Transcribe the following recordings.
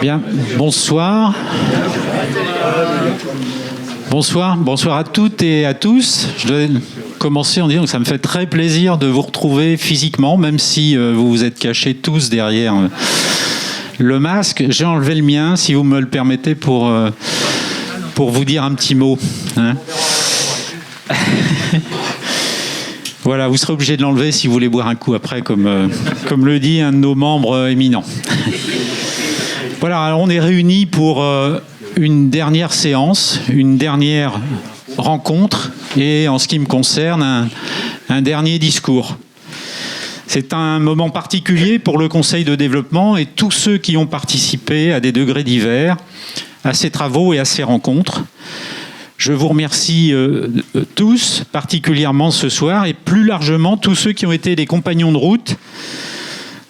Bien, bonsoir. Bonsoir à toutes et à tous. Je dois commencer en disant que ça me fait très plaisir de vous retrouver physiquement, même si vous vous êtes cachés tous derrière le masque. J'ai enlevé le mien, si vous me le permettez, pour vous dire un petit mot. Hein. Voilà, vous serez obligé de l'enlever si vous voulez boire un coup après, comme le dit un de nos membres éminents. Voilà, alors on est réunis pour une dernière séance, une dernière rencontre et, en ce qui me concerne, un dernier discours. C'est un moment particulier pour le Conseil de développement et tous ceux qui ont participé à des degrés divers à ces travaux et à ces rencontres. Je vous remercie tous, particulièrement ce soir, et plus largement tous ceux qui ont été les compagnons de route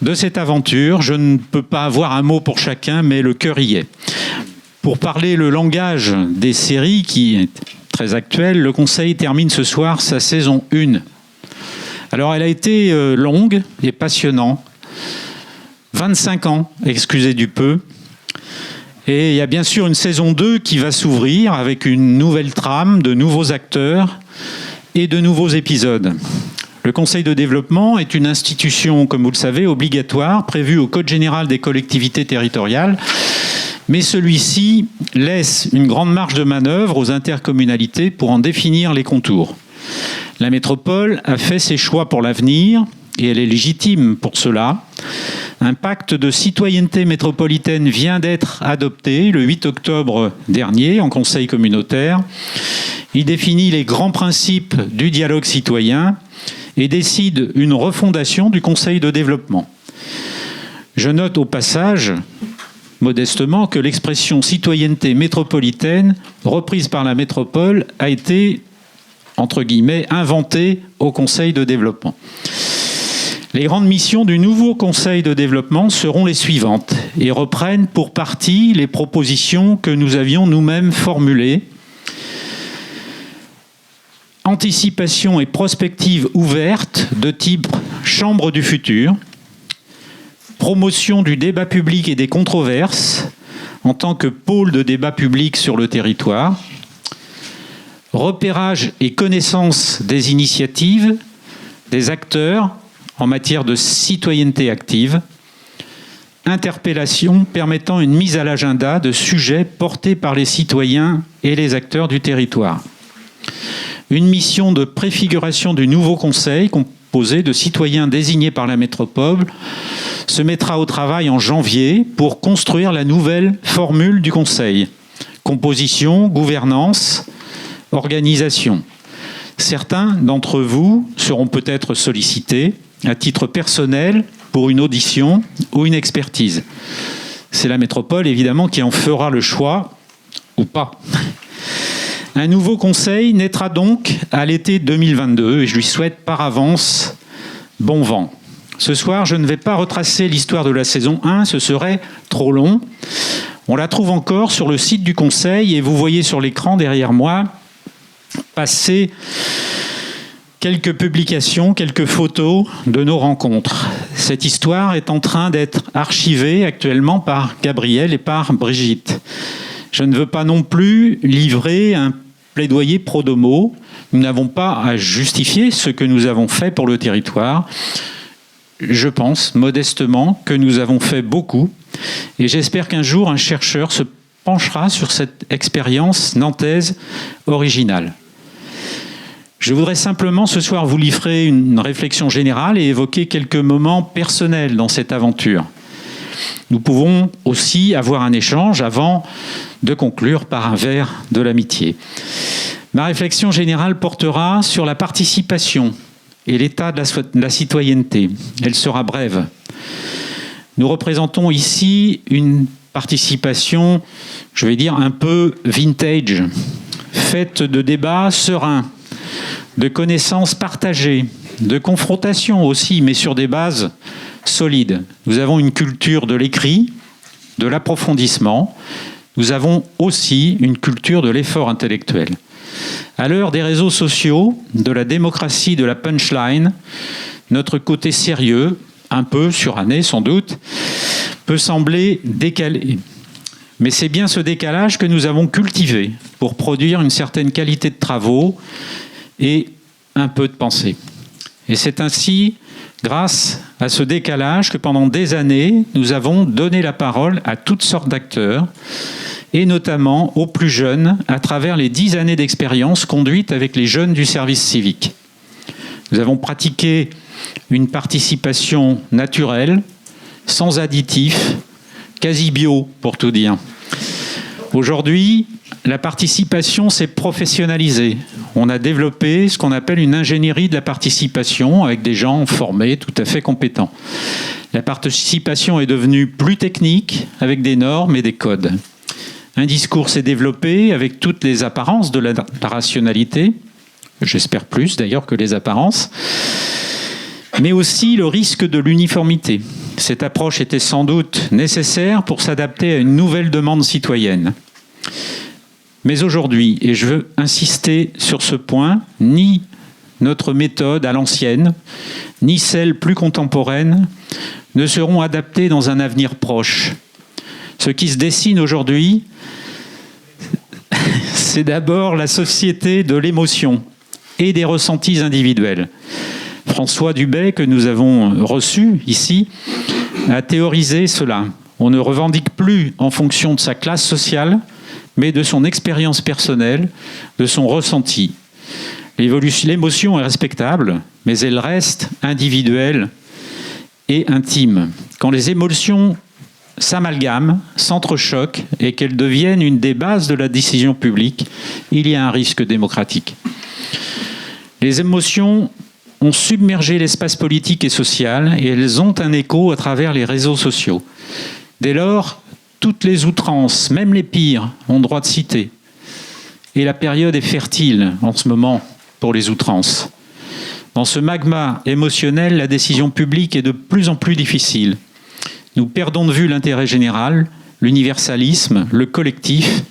de cette aventure. Je ne peux pas avoir un mot pour chacun, mais le cœur y est. Pour parler le langage des séries, qui est très actuel, le Conseil termine ce soir sa saison 1. Alors, elle a été longue et passionnante. 25 ans, excusez du peu. Et il y a bien sûr une saison 2 qui va s'ouvrir avec une nouvelle trame, de nouveaux acteurs et de nouveaux épisodes. Le Conseil de développement est une institution, comme vous le savez, obligatoire, prévue au Code général des collectivités territoriales, mais celui-ci laisse une grande marge de manœuvre aux intercommunalités pour en définir les contours. La métropole a fait ses choix pour l'avenir, et elle est légitime pour cela. Un pacte de citoyenneté métropolitaine vient d'être adopté le 8 octobre dernier en Conseil communautaire. Il définit les grands principes du dialogue citoyen et décide une refondation du Conseil de développement. Je note au passage, modestement, que l'expression citoyenneté métropolitaine, reprise par la métropole, a été, entre guillemets, inventée au Conseil de développement. Les grandes missions du nouveau Conseil de développement seront les suivantes et reprennent pour partie les propositions que nous avions nous-mêmes formulées. Anticipation et prospective ouverte de type chambre du futur. Promotion du débat public et des controverses en tant que pôle de débat public sur le territoire. Repérage et connaissance des initiatives, des acteurs en matière de citoyenneté active, interpellation permettant une mise à l'agenda de sujets portés par les citoyens et les acteurs du territoire. Une mission de préfiguration du nouveau conseil, composé de citoyens désignés par la métropole, se mettra au travail en janvier pour construire la nouvelle formule du conseil. Composition, gouvernance, organisation. Certains d'entre vous seront peut-être sollicités à titre personnel pour une audition ou une expertise. C'est la métropole, évidemment, qui en fera le choix, ou pas. Un nouveau conseil naîtra donc à l'été 2022 et je lui souhaite par avance bon vent. Ce soir, je ne vais pas retracer l'histoire de la saison 1, ce serait trop long. On la trouve encore sur le site du conseil et vous voyez sur l'écran derrière moi passer quelques publications, quelques photos de nos rencontres. Cette histoire est en train d'être archivée actuellement par Gabriel et par Brigitte. Je ne veux pas non plus livrer un plaidoyer pro domo. Nous n'avons pas à justifier ce que nous avons fait pour le territoire. Je pense modestement que nous avons fait beaucoup et j'espère qu'un jour un chercheur se penchera sur cette expérience nantaise originale. Je voudrais simplement ce soir vous livrer une réflexion générale et évoquer quelques moments personnels dans cette aventure. Nous pouvons aussi avoir un échange avant de conclure par un verre de l'amitié. Ma réflexion générale portera sur la participation et l'état de la citoyenneté. Elle sera brève. Nous représentons ici une participation, je vais dire, un peu vintage, faite de débats sereins, de connaissances partagées, de confrontations aussi, mais sur des bases solides. Nous avons une culture de l'écrit, de l'approfondissement. Nous avons aussi une culture de l'effort intellectuel. À l'heure des réseaux sociaux, de la démocratie de la punchline, notre côté sérieux, un peu suranné sans doute, peut sembler décalé. Mais c'est bien ce décalage que nous avons cultivé pour produire une certaine qualité de travaux et un peu de pensée. Et c'est ainsi, grâce à ce décalage, que pendant des années, nous avons donné la parole à toutes sortes d'acteurs, et notamment aux plus jeunes, à travers les 10 années d'expérience conduites avec les jeunes du service civique. Nous avons pratiqué une participation naturelle, sans additifs, quasi bio, pour tout dire. Aujourd'hui, la participation s'est professionnalisée. On a développé ce qu'on appelle une ingénierie de la participation avec des gens formés, tout à fait compétents. La participation est devenue plus technique avec des normes et des codes. Un discours s'est développé avec toutes les apparences de la rationalité. J'espère plus d'ailleurs que les apparences. Mais aussi le risque de l'uniformité. Cette approche était sans doute nécessaire pour s'adapter à une nouvelle demande citoyenne. Mais aujourd'hui, et je veux insister sur ce point, ni notre méthode à l'ancienne, ni celle plus contemporaine ne seront adaptées dans un avenir proche. Ce qui se dessine aujourd'hui, c'est d'abord la société de l'émotion et des ressentis individuels. François Dubay, que nous avons reçu ici, a théorisé cela. On ne revendique plus en fonction de sa classe sociale, mais de son expérience personnelle, de son ressenti. L'émotion est respectable, mais elle reste individuelle et intime. Quand les émotions s'amalgament, s'entrechoquent et qu'elles deviennent une des bases de la décision publique, il y a un risque démocratique. Les émotions ont submergé l'espace politique et social et elles ont un écho à travers les réseaux sociaux. Dès lors, toutes les outrances, même les pires, ont droit de citer. Et la période est fertile en ce moment pour les outrances. Dans ce magma émotionnel, la décision publique est de plus en plus difficile. Nous perdons de vue l'intérêt général, l'universalisme, le collectif,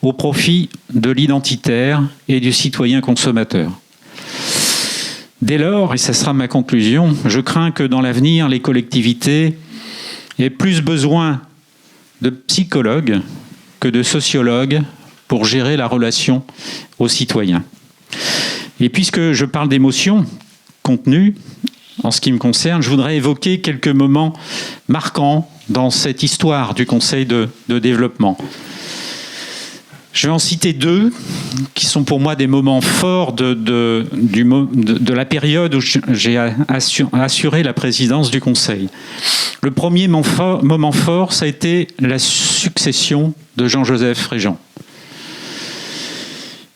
au profit de l'identitaire et du citoyen consommateur. Dès lors, et ce sera ma conclusion, je crains que dans l'avenir, les collectivités aient plus besoin de psychologues que de sociologues pour gérer la relation aux citoyens. Et puisque je parle d'émotions contenues, en ce qui me concerne, je voudrais évoquer quelques moments marquants dans cette histoire du Conseil de développement. Je vais en citer deux qui sont pour moi des moments forts de la période où j'ai assuré la présidence du Conseil. Le premier moment fort, ça a été la succession de Jean-Joseph Fréjean.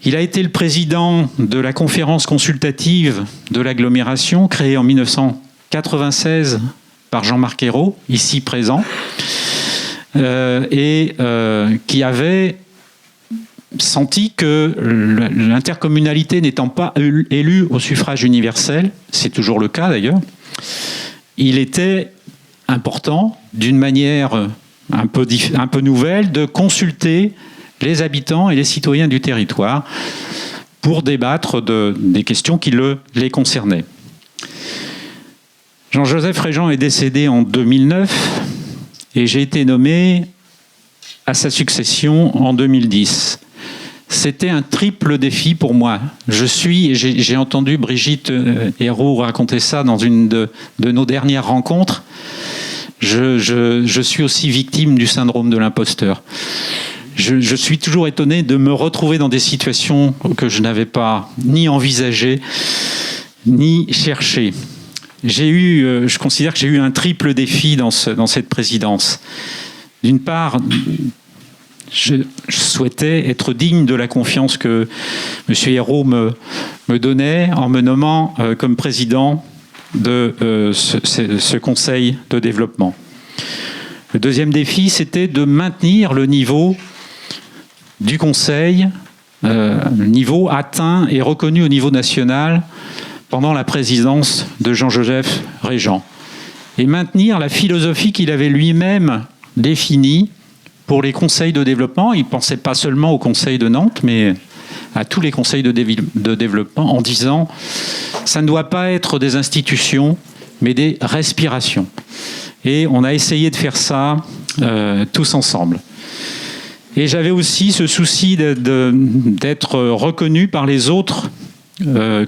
Il a été le président de la conférence consultative de l'agglomération, créée en 1996 par Jean-Marc Ayrault, ici présent, qui avait senti que l'intercommunalité n'étant pas élue au suffrage universel, c'est toujours le cas d'ailleurs, il était important, d'une manière un peu nouvelle, de consulter les habitants et les citoyens du territoire pour débattre des questions qui les concernaient. Jean-Joseph Fréjean est décédé en 2009 et j'ai été nommé à sa succession en 2010. C'était un triple défi pour moi. J'ai entendu Brigitte Ayrault raconter ça dans une de nos dernières rencontres. Je suis aussi victime du syndrome de l'imposteur. Je suis toujours étonné de me retrouver dans des situations que je n'avais pas ni envisagées, ni cherchées. Je considère que j'ai eu un triple défi dans cette présidence. D'une part, je souhaitais être digne de la confiance que M. Ayrault me donnait en me nommant comme président de ce conseil de développement. Le deuxième défi, c'était de maintenir le niveau du conseil, niveau atteint et reconnu au niveau national pendant la présidence de Jean-Joseph Fréjean. Et maintenir la philosophie qu'il avait lui-même définie pour les conseils de développement. Il ne pensait pas seulement au conseil de Nantes, mais à tous les conseils de développement, en disant « ça ne doit pas être des institutions, mais des respirations ». Et on a essayé de faire ça tous ensemble. Et j'avais aussi ce souci d'être reconnu par les autres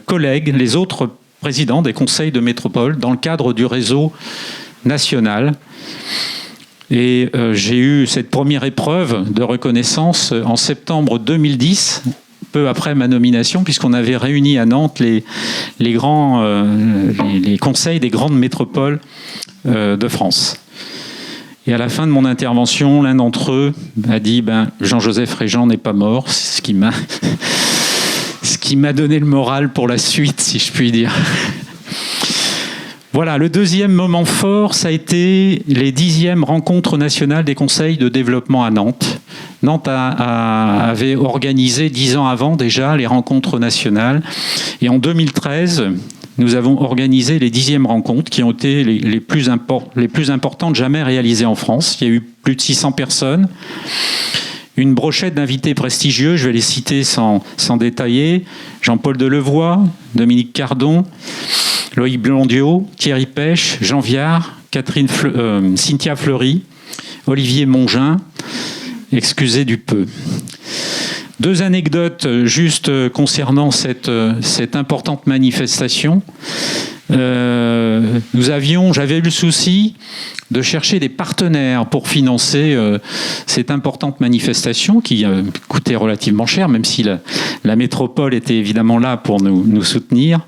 collègues, les autres présidents des conseils de métropole dans le cadre du réseau national. Et j'ai eu cette première épreuve de reconnaissance en septembre 2010, peu après ma nomination, puisqu'on avait réuni à Nantes les conseils des grandes métropoles de France. Et à la fin de mon intervention, l'un d'entre eux a dit Jean-Joseph Régent n'est pas mort, ce qui m'a donné le moral pour la suite, si je puis dire. Voilà, le deuxième moment fort, ça a été les 10e rencontres nationales des conseils de développement à Nantes. Nantes avait organisé 10 ans avant déjà les rencontres nationales. Et en 2013, nous avons organisé les 10e rencontres qui ont été les plus importantes jamais réalisées en France. Il y a eu plus de 600 personnes. Une brochette d'invités prestigieux, je vais les citer sans détailler. Jean-Paul Delevoye, Dominique Cardon, Loïc Blondiot, Thierry Pêche, Jean Viard, Cynthia Fleury, Olivier Mongin, excusez du peu. 2 anecdotes juste concernant cette importante manifestation. J'avais eu le souci de chercher des partenaires pour financer cette importante manifestation qui coûtait relativement cher, même si la métropole était évidemment là pour nous soutenir.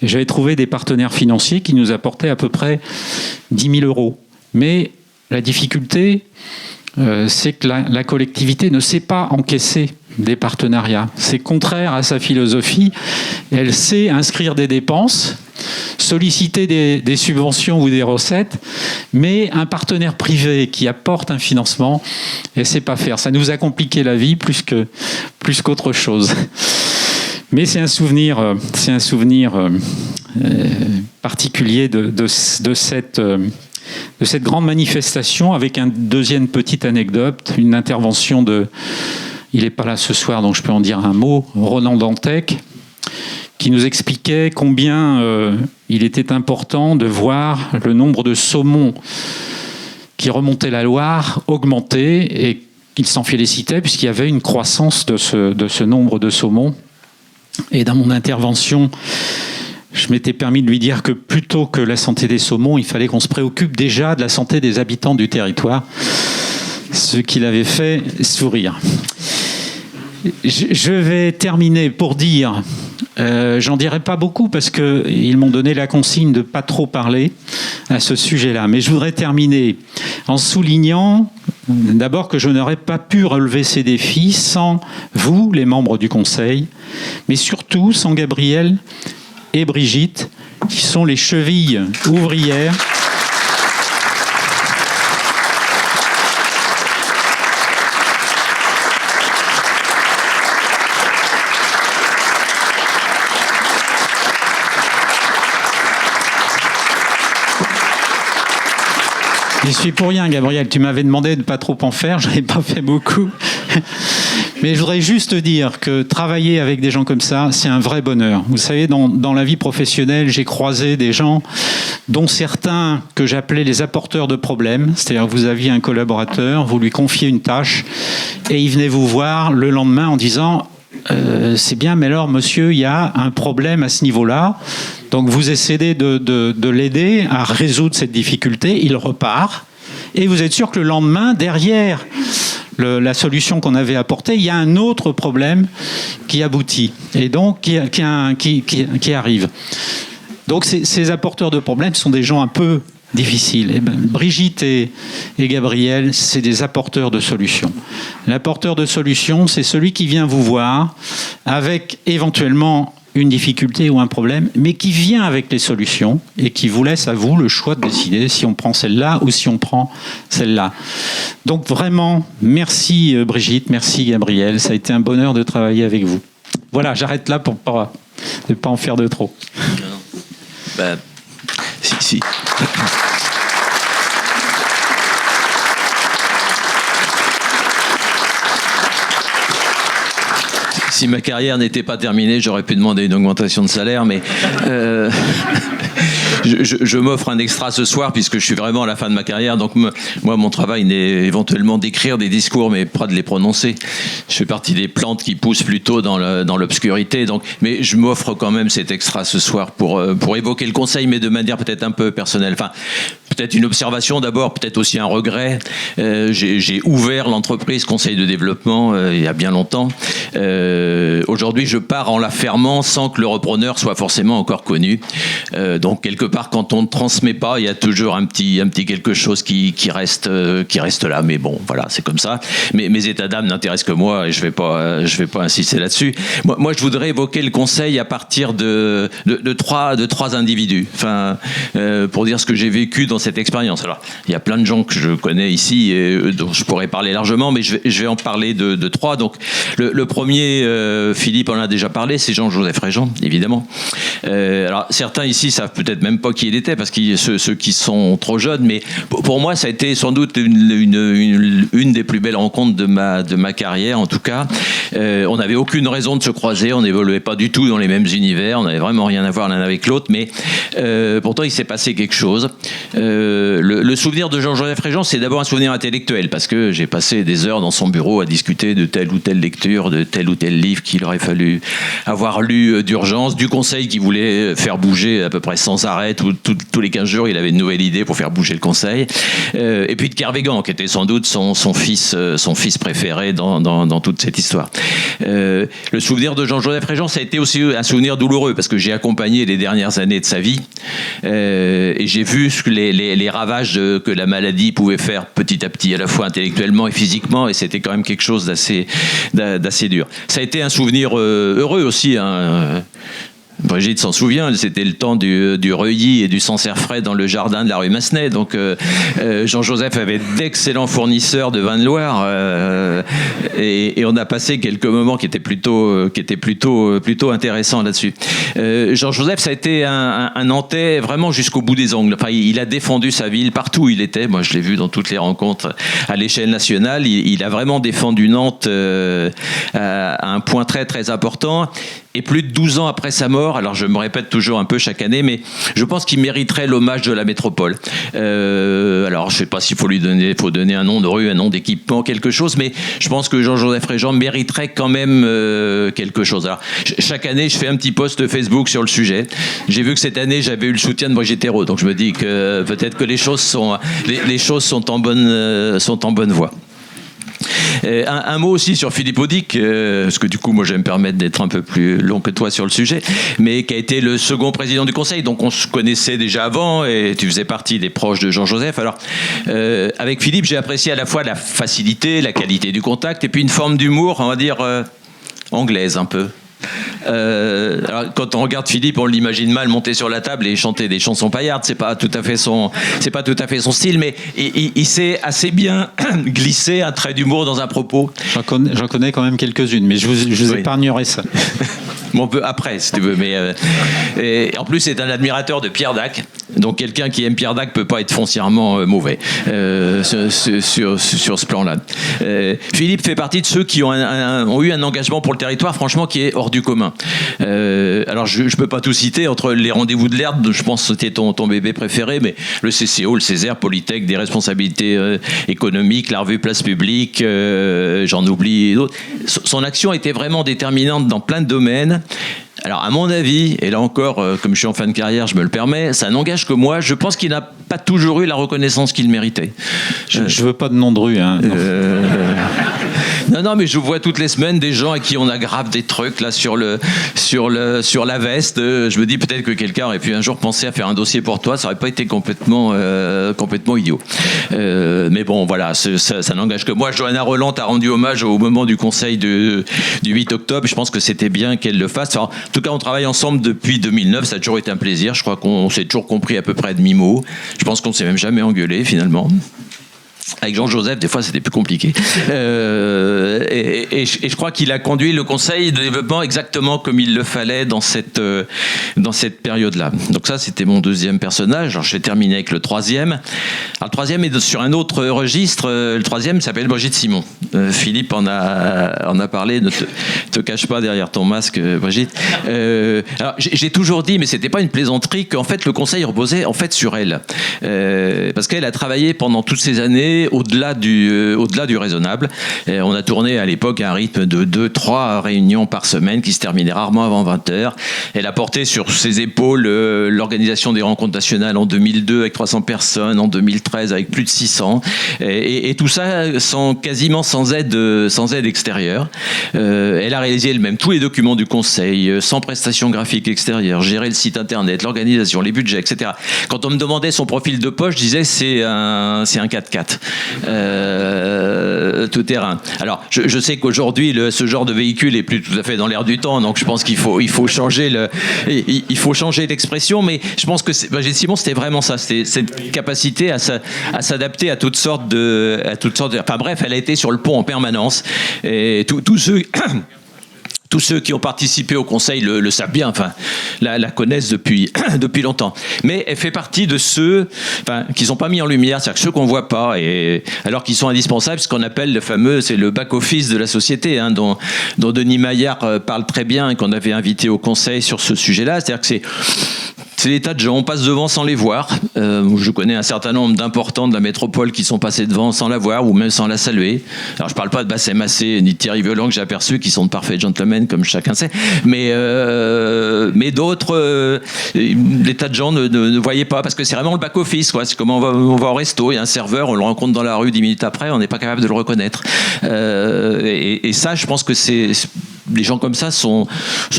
Et j'avais trouvé des partenaires financiers qui nous apportaient à peu près 10 000 euros. Mais la difficulté, c'est que la collectivité ne sait pas encaisser des partenariats. C'est contraire à sa philosophie. Elle sait inscrire des dépenses, solliciter des subventions ou des recettes, mais un partenaire privé qui apporte un financement, elle ne sait pas faire. Ça nous a compliqué la vie plus qu'autre chose. Mais c'est un souvenir particulier de cette grande manifestation, avec une deuxième petite anecdote, une intervention il n'est pas là ce soir, donc je peux en dire un mot, Ronan Dantec, qui nous expliquait combien il était important de voir le nombre de saumons qui remontaient la Loire augmenter, et qu'il s'en félicitait puisqu'il y avait une croissance de ce nombre de saumons. Et dans mon intervention, je m'étais permis de lui dire que plutôt que la santé des saumons, il fallait qu'on se préoccupe déjà de la santé des habitants du territoire, ce qui l'avait fait sourire. Je vais terminer pour dire, j'en dirai pas beaucoup parce qu'ils m'ont donné la consigne de ne pas trop parler à ce sujet-là, mais je voudrais terminer en soulignant d'abord que je n'aurais pas pu relever ces défis sans vous, les membres du Conseil, mais surtout sans Gabriel et Brigitte, qui sont les chevilles ouvrières J'y suis pour rien, Gabriel. Tu m'avais demandé de ne pas trop en faire. Je n'avais pas fait beaucoup. Mais je voudrais juste dire que travailler avec des gens comme ça, c'est un vrai bonheur. Vous savez, dans la vie professionnelle, j'ai croisé des gens dont certains que j'appelais les apporteurs de problèmes. C'est-à-dire que vous aviez un collaborateur, vous lui confiez une tâche et il venait vous voir le lendemain en disant c'est bien, mais alors, monsieur, il y a un problème à ce niveau-là. Donc, vous essayez de l'aider à résoudre cette difficulté. Il repart. Et vous êtes sûr que le lendemain, derrière la solution qu'on avait apportée, il y a un autre problème qui aboutit. Et donc, qui arrive. Donc, ces apporteurs de problèmes sont des gens un peu difficiles. Et Brigitte et Gabriel, c'est des apporteurs de solutions. L'apporteur de solutions, c'est celui qui vient vous voir avec éventuellement une difficulté ou un problème, mais qui vient avec les solutions et qui vous laisse à vous le choix de décider si on prend celle-là ou si on prend celle-là. Donc vraiment, merci Brigitte, merci Gabriel, ça a été un bonheur de travailler avec vous. Voilà, j'arrête là pour ne pas en faire de trop. Ben, si. Si ma carrière n'était pas terminée, j'aurais pu demander une augmentation de salaire, mais je m'offre un extra ce soir puisque je suis vraiment à la fin de ma carrière. Donc moi, mon travail n'est éventuellement d'écrire des discours, mais pas de les prononcer. Je fais partie des plantes qui poussent plutôt dans l'obscurité. Donc, mais je m'offre quand même cet extra ce soir pour évoquer le conseil, mais de manière peut-être un peu personnelle. Enfin, peut-être une observation d'abord, peut-être aussi un regret. J'ai ouvert l'entreprise Conseil de développement il y a bien longtemps. Aujourd'hui, je pars en la fermant sans que le repreneur soit forcément encore connu. Donc, quelque part, quand on ne transmet pas, il y a toujours un petit quelque chose qui reste là. Mais bon, voilà, c'est comme ça. Mais mes états d'âme n'intéressent que moi et je vais pas insister là-dessus. Moi, je voudrais évoquer le conseil à partir de trois individus. Enfin, pour dire ce que j'ai vécu dans cette expérience. Alors, il y a plein de gens que je connais ici et dont je pourrais parler largement, mais je vais en parler de trois. Donc, le premier, Philippe en a déjà parlé, c'est Jean-Joseph Régent, évidemment. Alors, certains ici savent peut-être même pas qui il était, parce que ceux qui sont trop jeunes, mais pour moi, ça a été sans doute une des plus belles rencontres de ma carrière, en tout cas. On n'avait aucune raison de se croiser, on n'évoluait pas du tout dans les mêmes univers, on n'avait vraiment rien à voir l'un avec l'autre, mais pourtant, il s'est passé quelque chose. Le souvenir de Jean-Joseph Régent, c'est d'abord un souvenir intellectuel, parce que j'ai passé des heures dans son bureau à discuter de telle ou telle lecture, de tel ou tel livre qu'il aurait fallu avoir lu d'urgence, du conseil qu'il voulait faire bouger à peu près sans arrêt. Tous les 15 jours, il avait une nouvelle idée pour faire bouger le conseil. Et puis de Kervégan, qui était sans doute son fils préféré dans toute cette histoire. Le souvenir de Jean-Joseph Régent, ça a été aussi un souvenir douloureux, parce que j'ai accompagné les dernières années de sa vie, et j'ai vu les ravages que la maladie pouvait faire petit à petit, à la fois intellectuellement et physiquement, et c'était quand même quelque chose d'assez dur. Ça a été un souvenir heureux aussi, hein. Brigitte s'en souvient, c'était le temps du reuillis et du Sancerre frais dans le jardin de la rue Massenet. Donc Jean-Joseph avait d'excellents fournisseurs de vin de Loire, et on a passé quelques moments qui étaient plutôt intéressants là-dessus. Jean-Joseph, ça a été un Nantais vraiment jusqu'au bout des ongles. Enfin, il a défendu sa ville partout où il était. Moi, je l'ai vu dans toutes les rencontres à l'échelle nationale. Il a vraiment défendu Nantes à un point très très important. Et plus de 12 ans après sa mort, alors je me répète toujours un peu chaque année, mais je pense qu'il mériterait l'hommage de la métropole. Alors je ne sais pas s'il faut donner un nom de rue, un nom d'équipement, quelque chose, mais je pense que Jean-Joseph Régent mériterait quand même quelque chose. Alors, chaque année, je fais un petit post Facebook sur le sujet. J'ai vu que cette année, j'avais eu le soutien de Brigitte Hérault, donc je me dis que peut-être que les choses sont en bonne voie. Un mot aussi sur Philippe Audic, parce que du coup, moi, je vais me permettre d'être un peu plus long que toi sur le sujet, mais qui a été le second président du Conseil, donc on se connaissait déjà avant, et tu faisais partie des proches de Jean-Joseph. Alors, avec Philippe, j'ai apprécié à la fois la facilité, la qualité du contact, et puis une forme d'humour, on va dire, anglaise un peu. Alors, quand on regarde Philippe, on l'imagine mal monter sur la table et chanter des chansons paillardes. C'est pas tout à fait son style, mais il sait assez bien glisser un trait d'humour dans un propos. J'en connais quand même quelques-unes, mais je vous épargnerai ça. On peut après, si tu veux. Mais et en plus, c'est un admirateur de Pierre Dac. Donc, quelqu'un qui aime Pierre Dac peut pas être foncièrement mauvais sur ce plan-là. Philippe fait partie de ceux qui ont eu un engagement pour le territoire, franchement, qui est hors du commun. Alors, je peux pas tout citer. Entre les rendez-vous de l'herbe, je pense que c'était ton bébé préféré, mais le CCO, le Césaire, Polytech, des responsabilités économiques, la revue Place Publique, j'en oublie d'autres. Son action était vraiment déterminante dans plein de domaines. Alors, à mon avis, et là encore, comme je suis en fin de carrière, je me le permets, ça n'engage que moi. Je pense qu'il n'a pas toujours eu la reconnaissance qu'il méritait. Je veux pas de nom de rue, hein. Non, mais je vois toutes les semaines des gens à qui on aggrave des trucs là sur la veste. Je me dis peut-être que quelqu'un aurait pu un jour penser à faire un dossier pour toi. Ça aurait pas été complètement idiot. Mais bon, voilà, ça n'engage que moi. Johanna Roland a rendu hommage au moment du Conseil du 8 octobre. Je pense que c'était bien qu'elle le fasse. Enfin, en tout cas, on travaille ensemble depuis 2009. Ça a toujours été un plaisir. Je crois qu'on s'est toujours compris à peu près à demi-mot. Je pense qu'on ne s'est même jamais engueulé finalement. Avec Jean-Joseph, des fois, c'était plus compliqué. Et je crois qu'il a conduit le conseil de développement exactement comme il le fallait dans cette période-là. Donc ça, c'était mon deuxième personnage. Alors, je vais terminer avec le troisième. Alors, le troisième est sur un autre registre. Le troisième s'appelle Brigitte Simon. Philippe en a parlé. Ne te cache pas derrière ton masque, Brigitte. Alors, j'ai toujours dit, mais c'était pas une plaisanterie, qu'en fait, le conseil reposait en fait sur elle. Parce qu'elle a travaillé pendant toutes ces années au-delà du raisonnable. Et on a tourné à l'époque à un rythme de 2-3 réunions par semaine qui se terminaient rarement avant 20h. Elle a porté sur ses épaules l'organisation des rencontres nationales en 2002 avec 300 personnes, en 2013 avec plus de 600. Et tout ça quasiment sans aide extérieure. Elle a réalisé elle-même tous les documents du conseil, sans prestation graphique extérieure, gérer le site internet, l'organisation, les budgets, etc. Quand on me demandait son profil de poche, je disais c'est un 4x4. Tout terrain. Alors, je sais qu'aujourd'hui, ce genre de véhicule est plus tout à fait dans l'air du temps, donc je pense qu'il faut changer l'expression, mais je pense que Brigitte Simon, c'était vraiment ça, c'était cette capacité à s'adapter à toutes sortes de. Enfin bref, elle a été sur le pont en permanence, et tous ceux qui ont participé au conseil le savent bien, enfin, la connaissent depuis longtemps. Mais elle fait partie de ceux qui ne sont pas mis en lumière, c'est-à-dire ceux qu'on ne voit pas, et, alors qu'ils sont indispensables, ce qu'on appelle c'est le back-office de la société, dont Denis Maillard parle très bien et qu'on avait invité au conseil sur ce sujet-là. C'est-à-dire que c'est des tas de gens, on passe devant sans les voir. Je connais un certain nombre d'importants de la métropole qui sont passés devant sans la voir ou même sans la saluer. Alors je ne parle pas de Bassem Massé ni de Thierry Violent que j'ai aperçu, qui sont de parfaits gentlemen comme chacun sait, mais d'autres, des tas de gens ne voyaient pas, parce que c'est vraiment le back-office, quoi. C'est comme on va au resto, il y a un serveur, on le rencontre dans la rue 10 minutes après, on n'est pas capable de le reconnaître. Et ça, je pense que les gens comme ça sont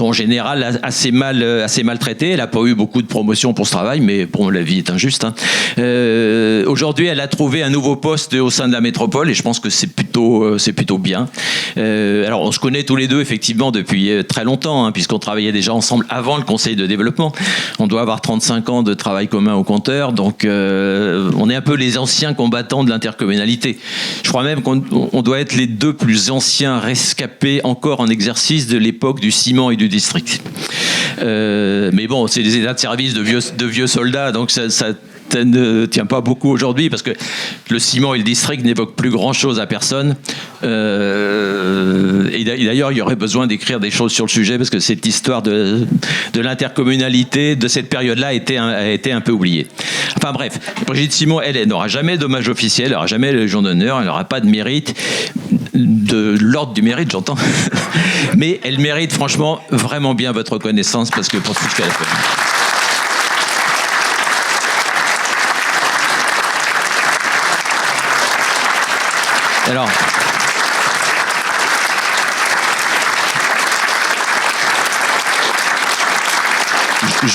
en général assez mal traités. Elle n'a pas eu beaucoup de promotion pour ce travail, mais bon, la vie est injuste. Aujourd'hui, elle a trouvé un nouveau poste au sein de la métropole, et je pense que c'est plutôt bien. Alors, on se connaît tous les deux, effectivement, depuis très longtemps, puisqu'on travaillait déjà ensemble avant le conseil de développement. On doit avoir 35 ans de travail commun au compteur, donc on est un peu les anciens combattants de l'intercommunalité. Je crois même qu'on doit être les deux plus anciens rescapés encore en exercice de l'époque du ciment et du district. Mais bon, c'est des états de service de vieux soldats, donc ça ne tient pas beaucoup aujourd'hui, parce que le ciment et le district n'évoquent plus grand-chose à personne. Et d'ailleurs, il y aurait besoin d'écrire des choses sur le sujet, parce que cette histoire de l'intercommunalité de cette période-là a été un peu oubliée. Enfin bref, Brigitte Simon, elle n'aura jamais d'hommage officiel, elle n'aura jamais la Légion d'honneur, elle n'aura pas de mérite, de l'ordre du mérite, j'entends. Mais elle mérite franchement vraiment bien votre reconnaissance, parce que pour tout ce qu'elle a fait. Alors,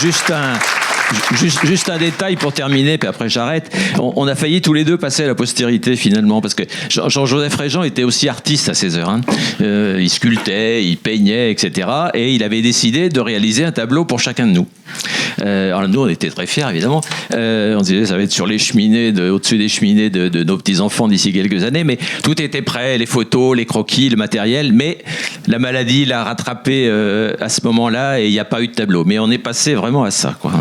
Juste un détail pour terminer, puis après j'arrête. On a failli tous les deux passer à la postérité finalement, parce que Jean-Joseph Régent était aussi artiste à ses heures. Il sculptait, il peignait, etc. Et il avait décidé de réaliser un tableau pour chacun de nous. Alors nous, on était très fiers, évidemment. On se disait, ça va être sur les cheminées, au-dessus des cheminées de nos petits-enfants d'ici quelques années, mais tout était prêt, les photos, les croquis, le matériel, mais la maladie l'a rattrapé à ce moment-là, et il n'y a pas eu de tableau. Mais on est passé vraiment à ça, quoi.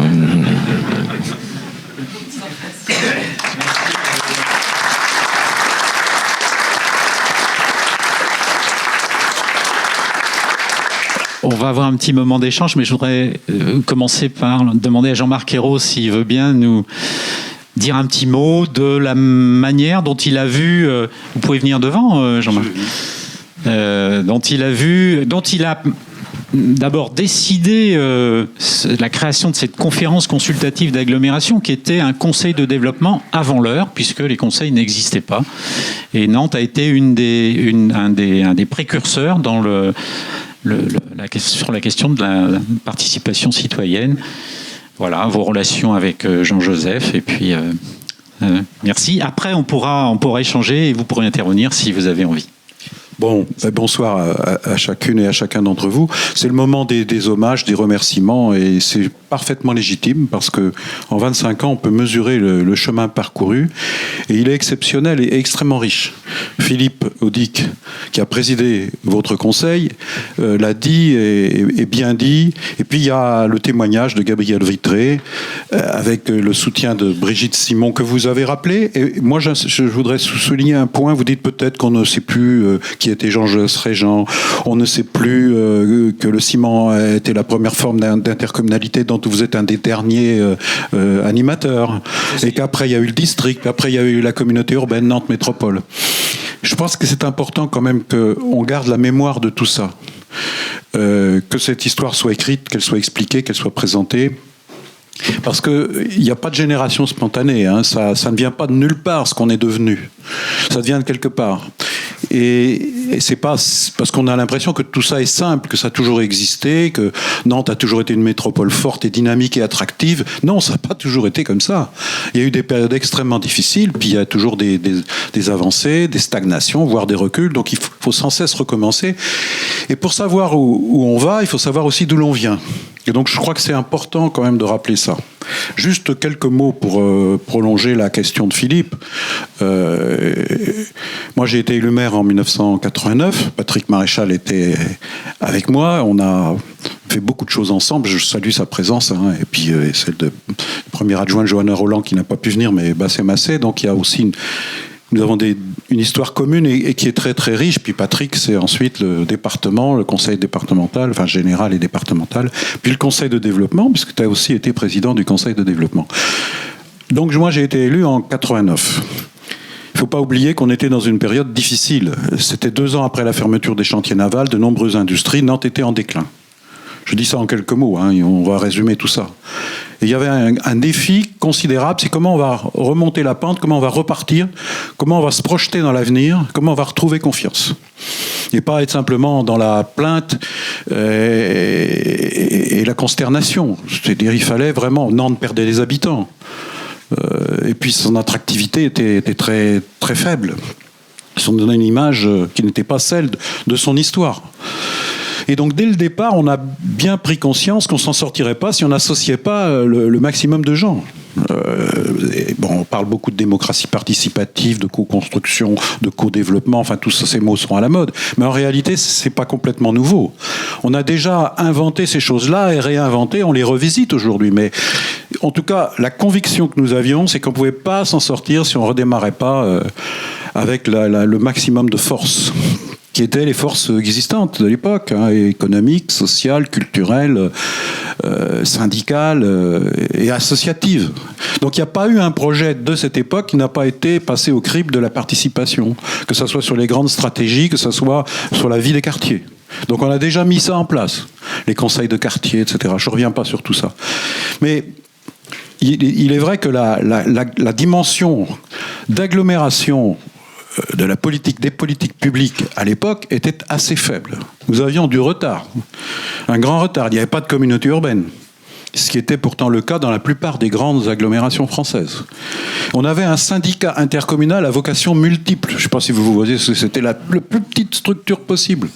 On va avoir un petit moment d'échange, mais je voudrais commencer par demander à Jean-Marc Ayrault s'il veut bien nous dire un petit mot de la manière dont il a vu... vous pouvez venir devant, Jean-Marc. Dont il a d'abord décidé la création de cette conférence consultative d'agglomération, qui était un conseil de développement avant l'heure, puisque les conseils n'existaient pas. Et Nantes a été un des précurseurs dans sur la question de la participation citoyenne. Voilà, vos relations avec Jean-Joseph, et puis merci. Après, on pourra échanger, et vous pourrez intervenir si vous avez envie. Bon, bonsoir à chacune et à chacun d'entre vous. C'est le moment des hommages, des remerciements, et c'est parfaitement légitime parce que en 25 ans, on peut mesurer le chemin parcouru, et il est exceptionnel et extrêmement riche. Philippe Audic, qui a présidé votre conseil, l'a dit et bien dit. Et puis il y a le témoignage de Gabriel Vitré, avec le soutien de Brigitte Simon que vous avez rappelé. Et moi, je voudrais souligner un point. Vous dites peut-être qu'on ne sait plus qui était Jean-Josse Régent. On ne sait plus que le ciment était la première forme d'intercommunalité dont vous êtes un des derniers animateurs. Et qu'après, il y a eu le district, après, il y a eu la communauté urbaine Nantes Métropole. Je pense que c'est important quand même qu'on garde la mémoire de tout ça. Que cette histoire soit écrite, qu'elle soit expliquée, qu'elle soit présentée. Parce qu'il n'y a pas de génération spontanée. Hein. Ça ne vient pas de nulle part, ce qu'on est devenu. Ça vient de quelque part. Et c'est pas parce qu'on a l'impression que tout ça est simple, que ça a toujours existé, que Nantes a toujours été une métropole forte et dynamique et attractive. Non, ça n'a pas toujours été comme ça. Il y a eu des périodes extrêmement difficiles, puis il y a toujours des avancées, des stagnations, voire des reculs. Donc il faut sans cesse recommencer. Et pour savoir où on va, il faut savoir aussi d'où l'on vient. Et donc je crois que c'est important quand même de rappeler ça. Juste quelques mots pour prolonger la question de Philippe. Moi j'ai été élu maire en 1989, Patrick Maréchal était avec moi, on a fait beaucoup de choses ensemble, je salue sa présence, hein, et puis celle de première adjointe Johanna Roland qui n'a pas pu venir, mais Bassé Massé, donc il y a aussi nous avons une histoire commune et qui est très très riche. Puis Patrick, c'est ensuite le département, le conseil départemental, enfin général et départemental, puis le conseil de développement, puisque tu as aussi été président du conseil de développement. Donc moi j'ai été élu en 89. Il ne faut pas oublier qu'on était dans une période difficile. C'était 2 ans après la fermeture des chantiers navals, de nombreuses industries, Nantes était en déclin. Je dis ça en quelques mots, hein, on va résumer tout ça. Et il y avait un défi considérable, c'est comment on va remonter la pente, comment on va repartir, comment on va se projeter dans l'avenir, comment on va retrouver confiance. Et pas être simplement dans la plainte et la consternation. C'est-à-dire il fallait vraiment... Nantes perdait des habitants. Et puis son attractivité était très, très faible. Ils ont donné une image qui n'était pas celle de son histoire. Et donc, dès le départ, on a bien pris conscience qu'on ne s'en sortirait pas si on n'associait pas le maximum de gens. On parle beaucoup de démocratie participative, de co-construction, de co-développement, enfin, tous ces mots seront à la mode. Mais en réalité, ce n'est pas complètement nouveau. On a déjà inventé ces choses-là et réinventé, on les revisite aujourd'hui. Mais en tout cas, la conviction que nous avions, c'est qu'on ne pouvait pas s'en sortir si on ne redémarrait pas avec le maximum de force, qui étaient les forces existantes de l'époque, hein, économiques, sociales, culturelles, syndicales et associatives. Donc il n'y a pas eu un projet de cette époque qui n'a pas été passé au crible de la participation, que ce soit sur les grandes stratégies, que ce soit sur la vie des quartiers. Donc on a déjà mis ça en place, les conseils de quartier, etc. Je ne reviens pas sur tout ça. Mais il est vrai que la dimension d'agglomération des politiques publiques à l'époque était assez faible. Nous avions du retard, un grand retard. Il n'y avait pas de communauté urbaine, ce qui était pourtant le cas dans la plupart des grandes agglomérations françaises. On avait un syndicat intercommunal à vocation multiple. Je ne sais pas si vous voyez, c'était la plus petite structure possible.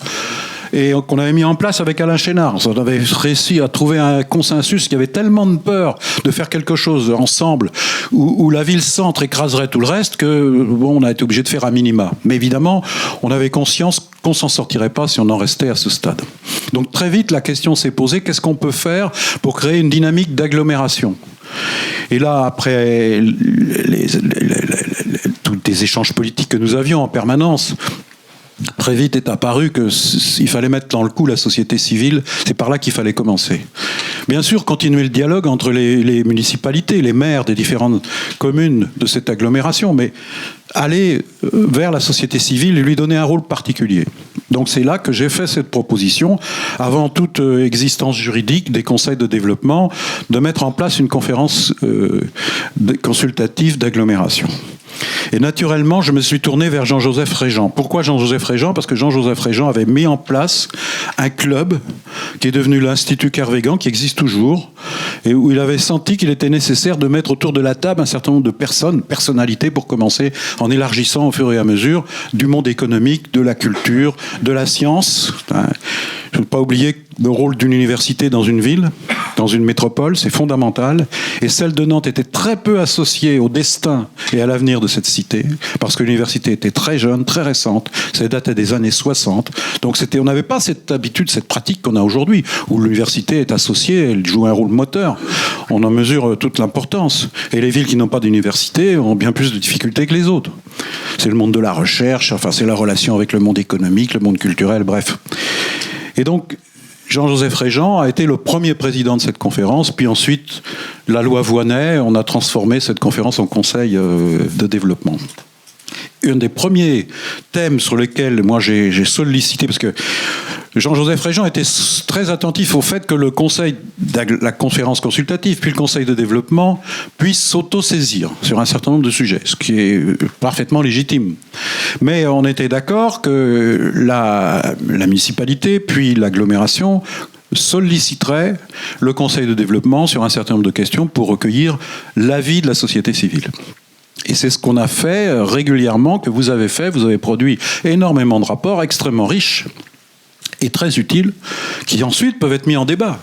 Et qu'on avait mis en place avec Alain Chénard. On avait réussi à trouver un consensus. Il y avait tellement de peur de faire quelque chose ensemble où la ville-centre écraserait tout le reste que on a été obligé de faire un minima. Mais évidemment, on avait conscience qu'on s'en sortirait pas si on en restait à ce stade. Donc très vite, la question s'est posée, qu'est-ce qu'on peut faire pour créer une dynamique d'agglomération ? Et là, après tous les échanges politiques que nous avions en permanence, très vite est apparu qu'il fallait mettre dans le coup la société civile. C'est par là qu'il fallait commencer. Bien sûr, continuer le dialogue entre les municipalités, les maires des différentes communes de cette agglomération, mais aller vers la société civile et lui donner un rôle particulier. Donc c'est là que j'ai fait cette proposition, avant toute existence juridique des conseils de développement, de mettre en place une conférence consultative d'agglomération. Et naturellement, je me suis tourné vers Jean-Joseph Régent. Pourquoi Jean-Joseph Régent ? Parce que Jean-Joseph Régent avait mis en place un club qui est devenu l'Institut Kervégan, qui existe toujours, et où il avait senti qu'il était nécessaire de mettre autour de la table un certain nombre de personnalités pour commencer, en élargissant au fur et à mesure du monde économique, de la culture, de la science. Je ne veux pas oublier le rôle d'une université dans une ville, dans une métropole, c'est fondamental. Et celle de Nantes était très peu associée au destin et à l'avenir de cette cité, parce que l'université était très jeune, très récente, ça datait des années 60. Donc on n'avait pas cette habitude, cette pratique qu'on a aujourd'hui, où l'université est associée, elle joue un rôle moteur. On en mesure toute l'importance. Et les villes qui n'ont pas d'université ont bien plus de difficultés que les autres. C'est le monde de la recherche, enfin c'est la relation avec le monde économique, le monde culturel, bref. Et donc, Jean-Joseph Régent a été le premier président de cette conférence, puis ensuite, la loi Voynet, on a transformé cette conférence en conseil de développement. Un des premiers thèmes sur lesquels moi j'ai sollicité, parce que Jean-Joseph Régent était très attentif au fait que le conseil, la conférence consultative, puis le conseil de développement puissent s'auto-saisir sur un certain nombre de sujets, ce qui est parfaitement légitime. Mais on était d'accord que la municipalité, puis l'agglomération, solliciterait le conseil de développement sur un certain nombre de questions pour recueillir l'avis de la société civile. Et c'est ce qu'on a fait régulièrement, que vous avez fait. Vous avez produit énormément de rapports extrêmement riches et très utiles, qui ensuite peuvent être mis en débat.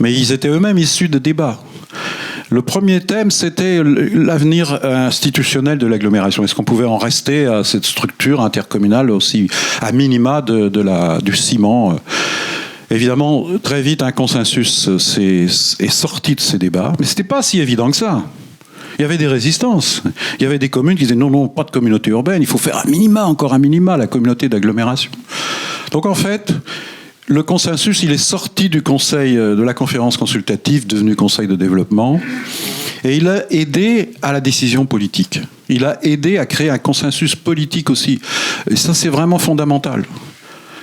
Mais ils étaient eux-mêmes issus de débats. Le premier thème, c'était l'avenir institutionnel de l'agglomération. Est-ce qu'on pouvait en rester à cette structure intercommunale aussi, à minima du ciment ? Évidemment, très vite, un consensus est sorti de ces débats, mais ce n'était pas si évident que ça. Il y avait des résistances. Il y avait des communes qui disaient non, pas de communauté urbaine, il faut faire encore un minima, la communauté d'agglomération. Donc en fait, le consensus, il est sorti du conseil de la conférence consultative, devenu conseil de développement, et il a aidé à la décision politique. Il a aidé à créer un consensus politique aussi. Et ça, c'est vraiment fondamental.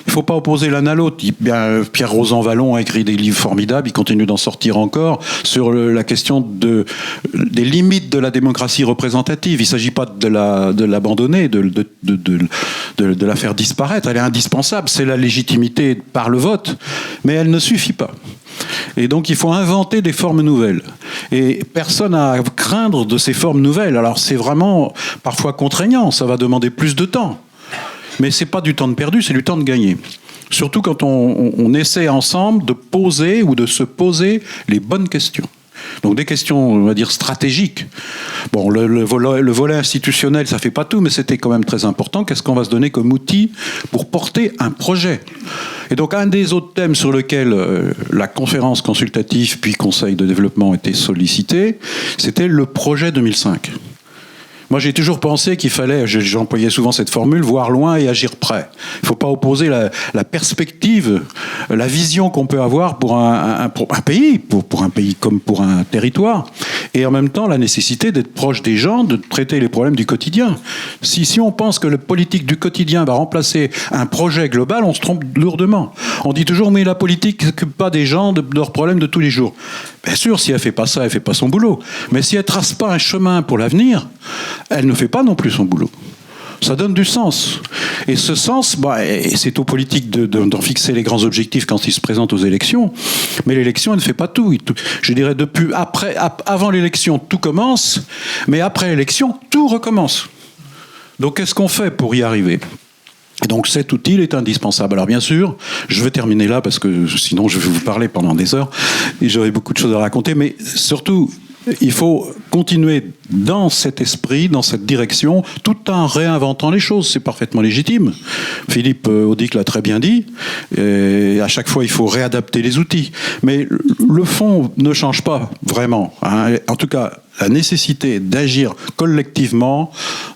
Il ne faut pas opposer l'un à l'autre. Pierre Rosan-Vallon a écrit des livres formidables, il continue d'en sortir encore, sur la question des limites de la démocratie représentative. Il ne s'agit pas de l'abandonner, de la faire disparaître. Elle est indispensable, c'est la légitimité par le vote, mais elle ne suffit pas. Et donc il faut inventer des formes nouvelles. Et personne n'a à craindre de ces formes nouvelles. Alors c'est vraiment parfois contraignant, ça va demander plus de temps. Mais ce n'est pas du temps de perdu, c'est du temps de gagné. Surtout quand on essaie ensemble de poser ou de se poser les bonnes questions. Donc des questions, on va dire, stratégiques. Bon, le volet institutionnel, ça ne fait pas tout, mais c'était quand même très important. Qu'est-ce qu'on va se donner comme outil pour porter un projet ? Et donc un des autres thèmes sur lesquels la conférence consultative puis conseil de développement était sollicité, c'était le projet 2005. Moi, j'ai toujours pensé qu'il fallait, j'employais souvent cette formule, voir loin et agir près. Il ne faut pas opposer la perspective, la vision qu'on peut avoir pour un pays, pour un pays comme pour un territoire, et en même temps la nécessité d'être proche des gens, de traiter les problèmes du quotidien. Si on pense que le politique du quotidien va remplacer un projet global, on se trompe lourdement. On dit toujours, mais la politique ne s'occupe pas des gens, de leurs problèmes de tous les jours. Bien sûr, si elle ne fait pas ça, elle ne fait pas son boulot. Mais si elle ne trace pas un chemin pour l'avenir, elle ne fait pas non plus son boulot. Ça donne du sens. Et ce sens, c'est aux politiques d'en fixer les grands objectifs quand ils se présentent aux élections. Mais l'élection, elle ne fait pas tout. Je dirais, avant l'élection, tout commence, mais après l'élection, tout recommence. Donc, qu'est-ce qu'on fait pour y arriver ? Et donc cet outil est indispensable. Alors bien sûr, je vais terminer là parce que sinon je vais vous parler pendant des heures et j'aurai beaucoup de choses à raconter, mais surtout, il faut continuer dans cet esprit, dans cette direction, tout en réinventant les choses. C'est parfaitement légitime. Philippe Audic l'a très bien dit. Et à chaque fois, il faut réadapter les outils. Mais le fond ne change pas vraiment. En tout cas, la nécessité d'agir collectivement,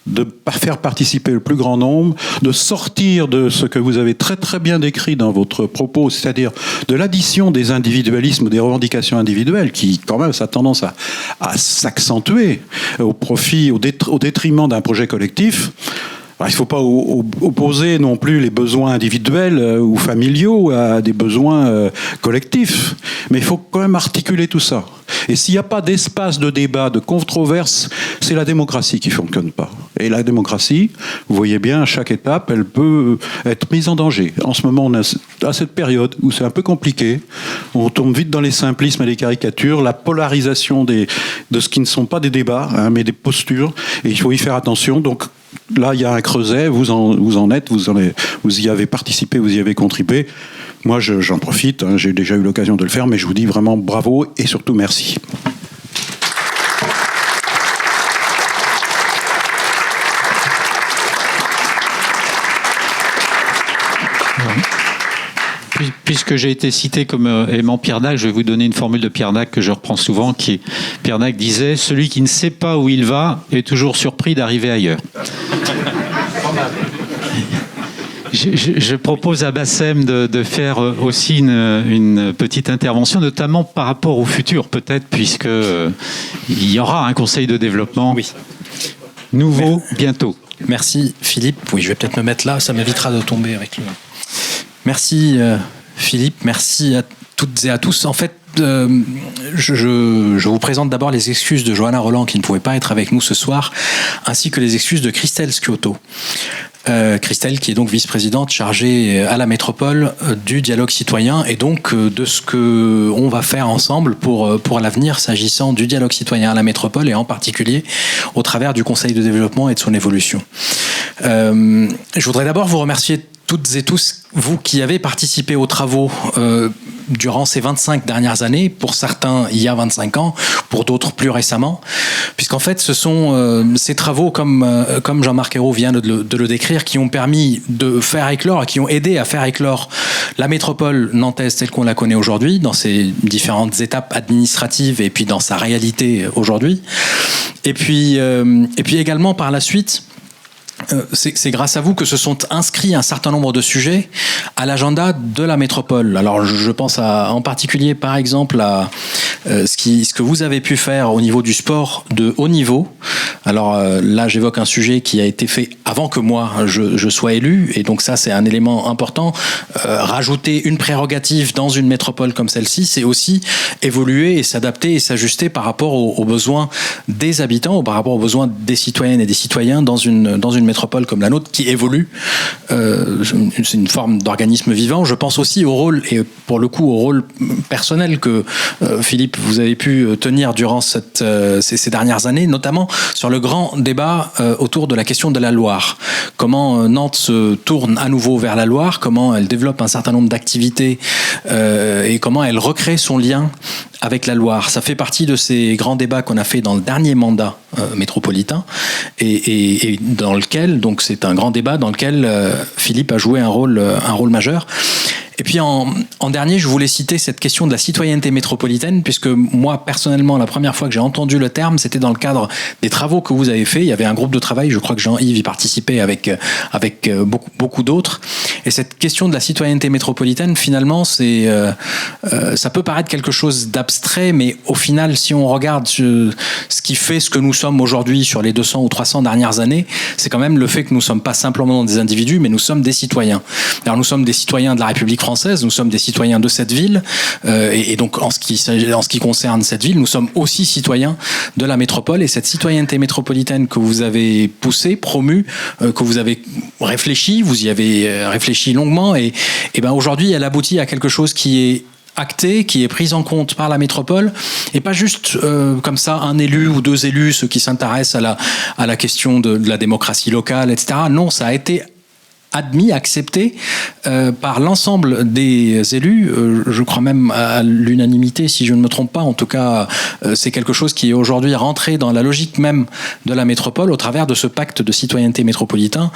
de faire participer le plus grand nombre, de sortir de ce que vous avez très très bien décrit dans votre propos, c'est-à-dire de l'addition des individualismes, des revendications individuelles, qui quand même ça a tendance à s'accentuer au détriment d'un projet collectif. Alors, il ne faut pas opposer non plus les besoins individuels ou familiaux à des besoins collectifs, mais il faut quand même articuler tout ça. Et s'il n'y a pas d'espace de débat, de controverse, c'est la démocratie qui ne fonctionne pas. Et la démocratie, vous voyez bien, à chaque étape, elle peut être mise en danger. En ce moment, on a à cette période où c'est un peu compliqué, on tombe vite dans les simplismes et les caricatures, la polarisation de ce qui ne sont pas des débats, hein, mais des postures, et il faut y faire attention. Donc là, il y a un creuset, vous en êtes, vous y avez participé, vous y avez contribué. Moi, j'en profite, hein, j'ai déjà eu l'occasion de le faire, mais je vous dis vraiment bravo et surtout merci. Puisque j'ai été cité comme aimant Pierre Dac, je vais vous donner une formule de Pierre Dac que je reprends souvent, Pierre Dac disait « Celui qui ne sait pas où il va est toujours surpris d'arriver ailleurs ». Je propose à Bassem de faire aussi une petite intervention, notamment par rapport au futur, peut-être, puisque il y aura un conseil de développement nouveau bientôt. Merci Philippe. Oui, je vais peut-être me mettre là, ça m'évitera de tomber avec le... Merci Philippe, merci à toutes et à tous. En fait, je vous présente d'abord les excuses de Johanna Roland qui ne pouvait pas être avec nous ce soir, ainsi que les excuses de Christelle Sciotto. Christelle qui est donc vice-présidente chargée à la métropole du dialogue citoyen et donc de ce que on va faire ensemble pour l'avenir s'agissant du dialogue citoyen à la métropole et en particulier au travers du Conseil de développement et de son évolution. Je voudrais d'abord vous remercier toutes et tous, vous qui avez participé aux travaux durant ces 25 dernières années, pour certains il y a 25 ans, pour d'autres plus récemment, puisqu'en fait ce sont ces travaux, comme Jean-Marc Ayrault vient de le décrire, qui ont permis de faire éclore, qui ont aidé à faire éclore la métropole nantaise telle qu'on la connaît aujourd'hui, dans ses différentes étapes administratives et puis dans sa réalité aujourd'hui. Et puis également par la suite, c'est grâce à vous que se sont inscrits un certain nombre de sujets à l'agenda de la métropole. Alors je pense en particulier par exemple à ce que vous avez pu faire au niveau du sport de haut niveau. Alors là j'évoque un sujet qui a été fait avant que moi je sois élu, et donc ça c'est un élément important. Rajouter une prérogative dans une métropole comme celle-ci, c'est aussi évoluer et s'adapter et s'ajuster par rapport aux besoins des habitants, ou par rapport aux besoins des citoyennes et des citoyens dans une métropole comme la nôtre qui évolue. C'est une forme d'organisme vivant. Je pense aussi au rôle, et pour le coup au rôle personnel que Philippe, vous avez pu tenir durant ces dernières années, notamment sur le grand débat autour de la question de la Loire. Comment Nantes se tourne à nouveau vers la Loire, comment elle développe un certain nombre d'activités et comment elle recrée son lien avec la Loire. Ça fait partie de ces grands débats qu'on a fait dans le dernier mandat métropolitain et dans lequel, donc c'est un grand débat dans lequel Philippe a joué un rôle majeur. Et puis en dernier, je voulais citer cette question de la citoyenneté métropolitaine, puisque moi, personnellement, la première fois que j'ai entendu le terme, c'était dans le cadre des travaux que vous avez faits. Il y avait un groupe de travail, je crois que Jean-Yves y participait avec beaucoup d'autres. Et cette question de la citoyenneté métropolitaine, finalement, ça peut paraître quelque chose d'abstrait, mais au final, si on regarde ce qui fait ce que nous sommes aujourd'hui sur les 200 ou 300 dernières années, c'est quand même le fait que nous ne sommes pas simplement des individus, mais nous sommes des citoyens. Alors nous sommes des citoyens de la République française, nous sommes des citoyens de cette ville, et donc en ce qui concerne cette ville, nous sommes aussi citoyens de la métropole, et cette citoyenneté métropolitaine que vous avez poussée, promue, que vous avez réfléchi, vous y avez réfléchi longuement, et ben aujourd'hui elle aboutit à quelque chose qui est acté, qui est prise en compte par la métropole, et pas juste comme ça un élu ou deux élus, ceux qui s'intéressent à la question de la démocratie locale, etc. Non, ça a été admis, accepté par l'ensemble des élus, je crois même à l'unanimité si je ne me trompe pas. En tout cas, c'est quelque chose qui est aujourd'hui rentré dans la logique même de la métropole au travers de ce pacte de citoyenneté métropolitain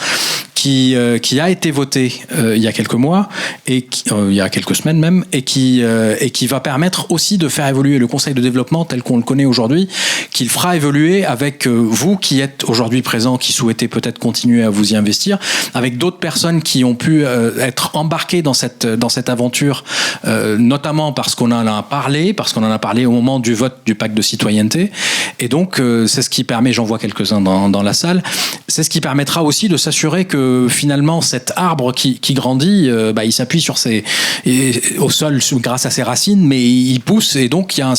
qui a été voté il y a quelques mois, et il y a quelques semaines même, et qui va permettre aussi de faire évoluer le Conseil de développement tel qu'on le connaît aujourd'hui, qu'il fera évoluer avec vous qui êtes aujourd'hui présents, qui souhaitez peut-être continuer à vous y investir, avec d'autres personnes qui ont pu être embarquées dans cette aventure, notamment parce qu'on en a parlé au moment du vote du pacte de citoyenneté. Et donc, c'est ce qui permet, j'en vois quelques-uns dans la salle, c'est ce qui permettra aussi de s'assurer que finalement, cet arbre qui grandit, il s'appuie au sol grâce à ses racines, mais il pousse, et donc il y a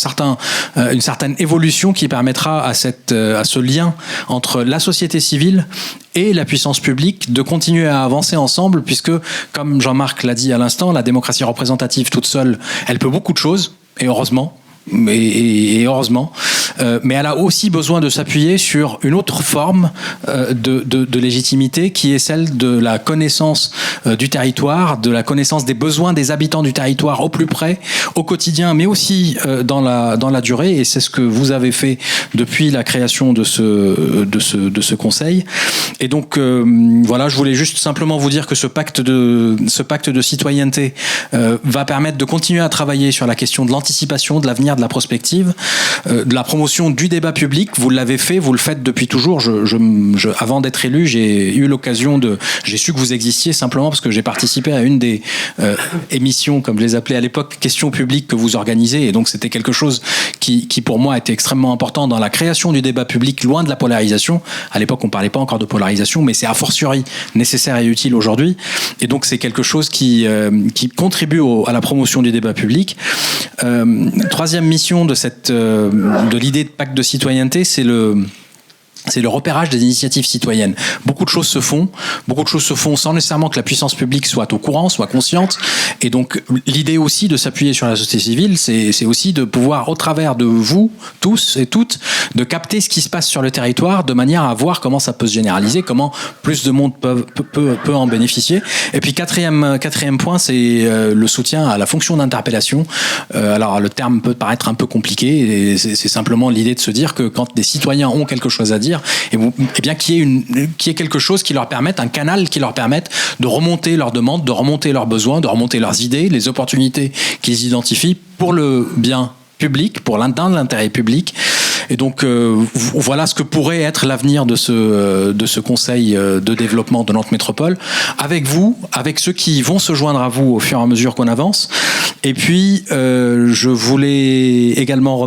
une certaine évolution qui permettra à ce lien entre la société civile et la puissance publique de continuer à avancer ensemble, puisque, comme Jean-Marc l'a dit à l'instant, la démocratie représentative toute seule, elle peut beaucoup de choses, et heureusement. Et heureusement, mais elle a aussi besoin de s'appuyer sur une autre forme de légitimité, qui est celle de la connaissance du territoire, de la connaissance des besoins des habitants du territoire au plus près, au quotidien, mais aussi dans la durée. Et c'est ce que vous avez fait depuis la création de ce conseil. Et donc voilà, je voulais juste simplement vous dire que ce pacte de citoyenneté va permettre de continuer à travailler sur la question de l'anticipation, de l'avenir, de la prospective, de la promotion du débat public. Vous l'avez fait, vous le faites depuis toujours. Avant d'être élu, j'ai eu l'occasion j'ai su que vous existiez simplement parce que j'ai participé à une des émissions, comme je les appelais à l'époque, questions publiques que vous organisez. Et donc c'était quelque chose qui pour moi était extrêmement important dans la création du débat public, loin de la polarisation. À l'époque, on parlait pas encore de polarisation, mais c'est a fortiori nécessaire et utile aujourd'hui. Et donc c'est quelque chose qui contribue à la promotion du débat public. Troisième mission de l'idée de pacte de citoyenneté, c'est le repérage des initiatives citoyennes. Beaucoup de choses se font sans nécessairement que la puissance publique soit au courant, soit consciente. Et donc, l'idée aussi de s'appuyer sur la société civile, c'est aussi de pouvoir, au travers de vous, tous et toutes, de capter ce qui se passe sur le territoire de manière à voir comment ça peut se généraliser, comment plus de monde peut en bénéficier. Et puis, quatrième point, c'est le soutien à la fonction d'interpellation. Alors, le terme peut paraître un peu compliqué, et c'est simplement l'idée de se dire que quand des citoyens ont quelque chose à dire, et bien qu'il y ait quelque chose qui leur permette, un canal qui leur permette de remonter leurs demandes, de remonter leurs besoins, de remonter leurs idées, les opportunités qu'ils identifient pour le bien public, dans l'intérêt public. Et donc voilà ce que pourrait être l'avenir de ce conseil de développement de Nantes Métropole, avec vous, avec ceux qui vont se joindre à vous au fur et à mesure qu'on avance. Et puis je voulais également vous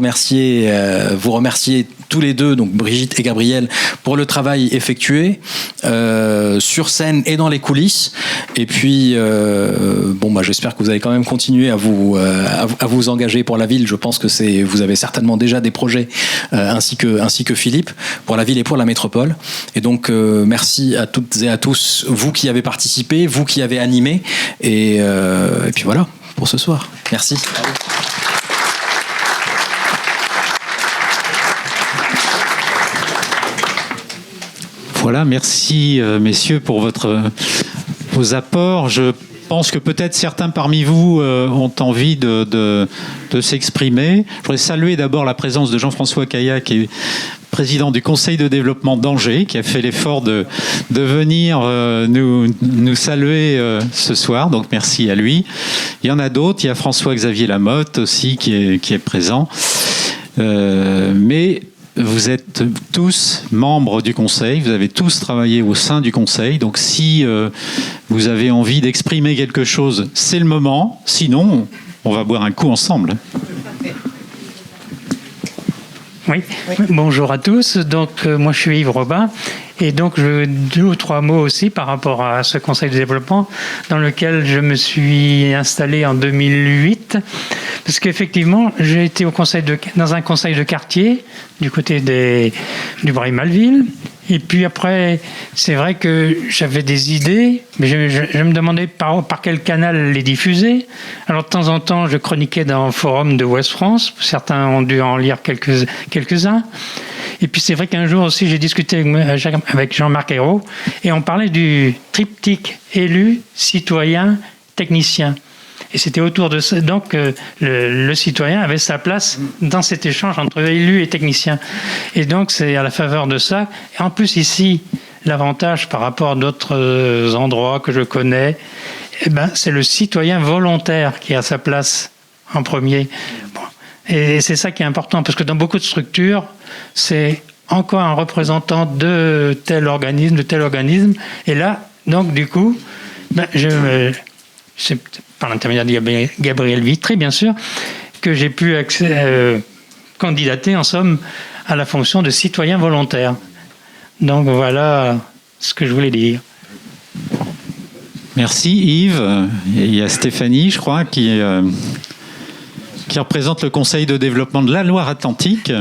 remercier tous les deux, donc Brigitte et Gabriel, pour le travail effectué sur scène et dans les coulisses. Et puis j'espère que vous allez quand même continuer à vous engager pour la ville. Je pense que vous avez certainement déjà des projets ainsi que Philippe, pour la ville et pour la métropole. Et donc, merci à toutes et à tous, vous qui avez participé, vous qui avez animé, et puis voilà, pour ce soir. Merci. Voilà, merci messieurs pour vos apports. Je pense que peut-être certains parmi vous ont envie de s'exprimer. Je voudrais saluer d'abord la présence de Jean-François Caillac, qui est président du Conseil de développement d'Angers, qui a fait l'effort de venir nous saluer ce soir. Donc merci à lui. Il y en a d'autres. Il y a François-Xavier Lamotte aussi qui est présent. Mais vous êtes tous membres du Conseil, vous avez tous travaillé au sein du Conseil, donc si vous avez envie d'exprimer quelque chose, c'est le moment, sinon on va boire un coup ensemble. Oui, bonjour à tous, donc moi je suis Yves Robin, et donc je veux 2 ou 3 mots aussi par rapport à ce Conseil de développement dans lequel je me suis installé en 2008, parce qu'effectivement j'ai été dans un conseil de quartier du côté du Bray-Malville, et puis après c'est vrai que j'avais des idées, mais je me demandais par quel canal les diffuser. Alors de temps en temps je chroniquais dans le forum de Ouest France, certains ont dû en lire quelques-uns. Et puis c'est vrai qu'un jour aussi j'ai discuté avec Jean-Marc Ayrault, et on parlait du triptyque élu, citoyen, technicien. Et c'était autour de ça. Donc, le citoyen avait sa place dans cet échange entre élus et techniciens. Et donc, c'est à la faveur de ça. Et en plus, ici, l'avantage par rapport à d'autres endroits que je connais, c'est le citoyen volontaire qui a sa place en premier. Bon. Et c'est ça qui est important, parce que dans beaucoup de structures, c'est encore un représentant de tel organisme, et là, donc du coup, c'est par l'intermédiaire de Gabriel Vitry, bien sûr, que j'ai pu candidater, en somme, à la fonction de citoyen volontaire. Donc voilà ce que je voulais dire. Merci Yves. Il y a Stéphanie, je crois, qui représente le Conseil de développement de la Loire-Atlantique.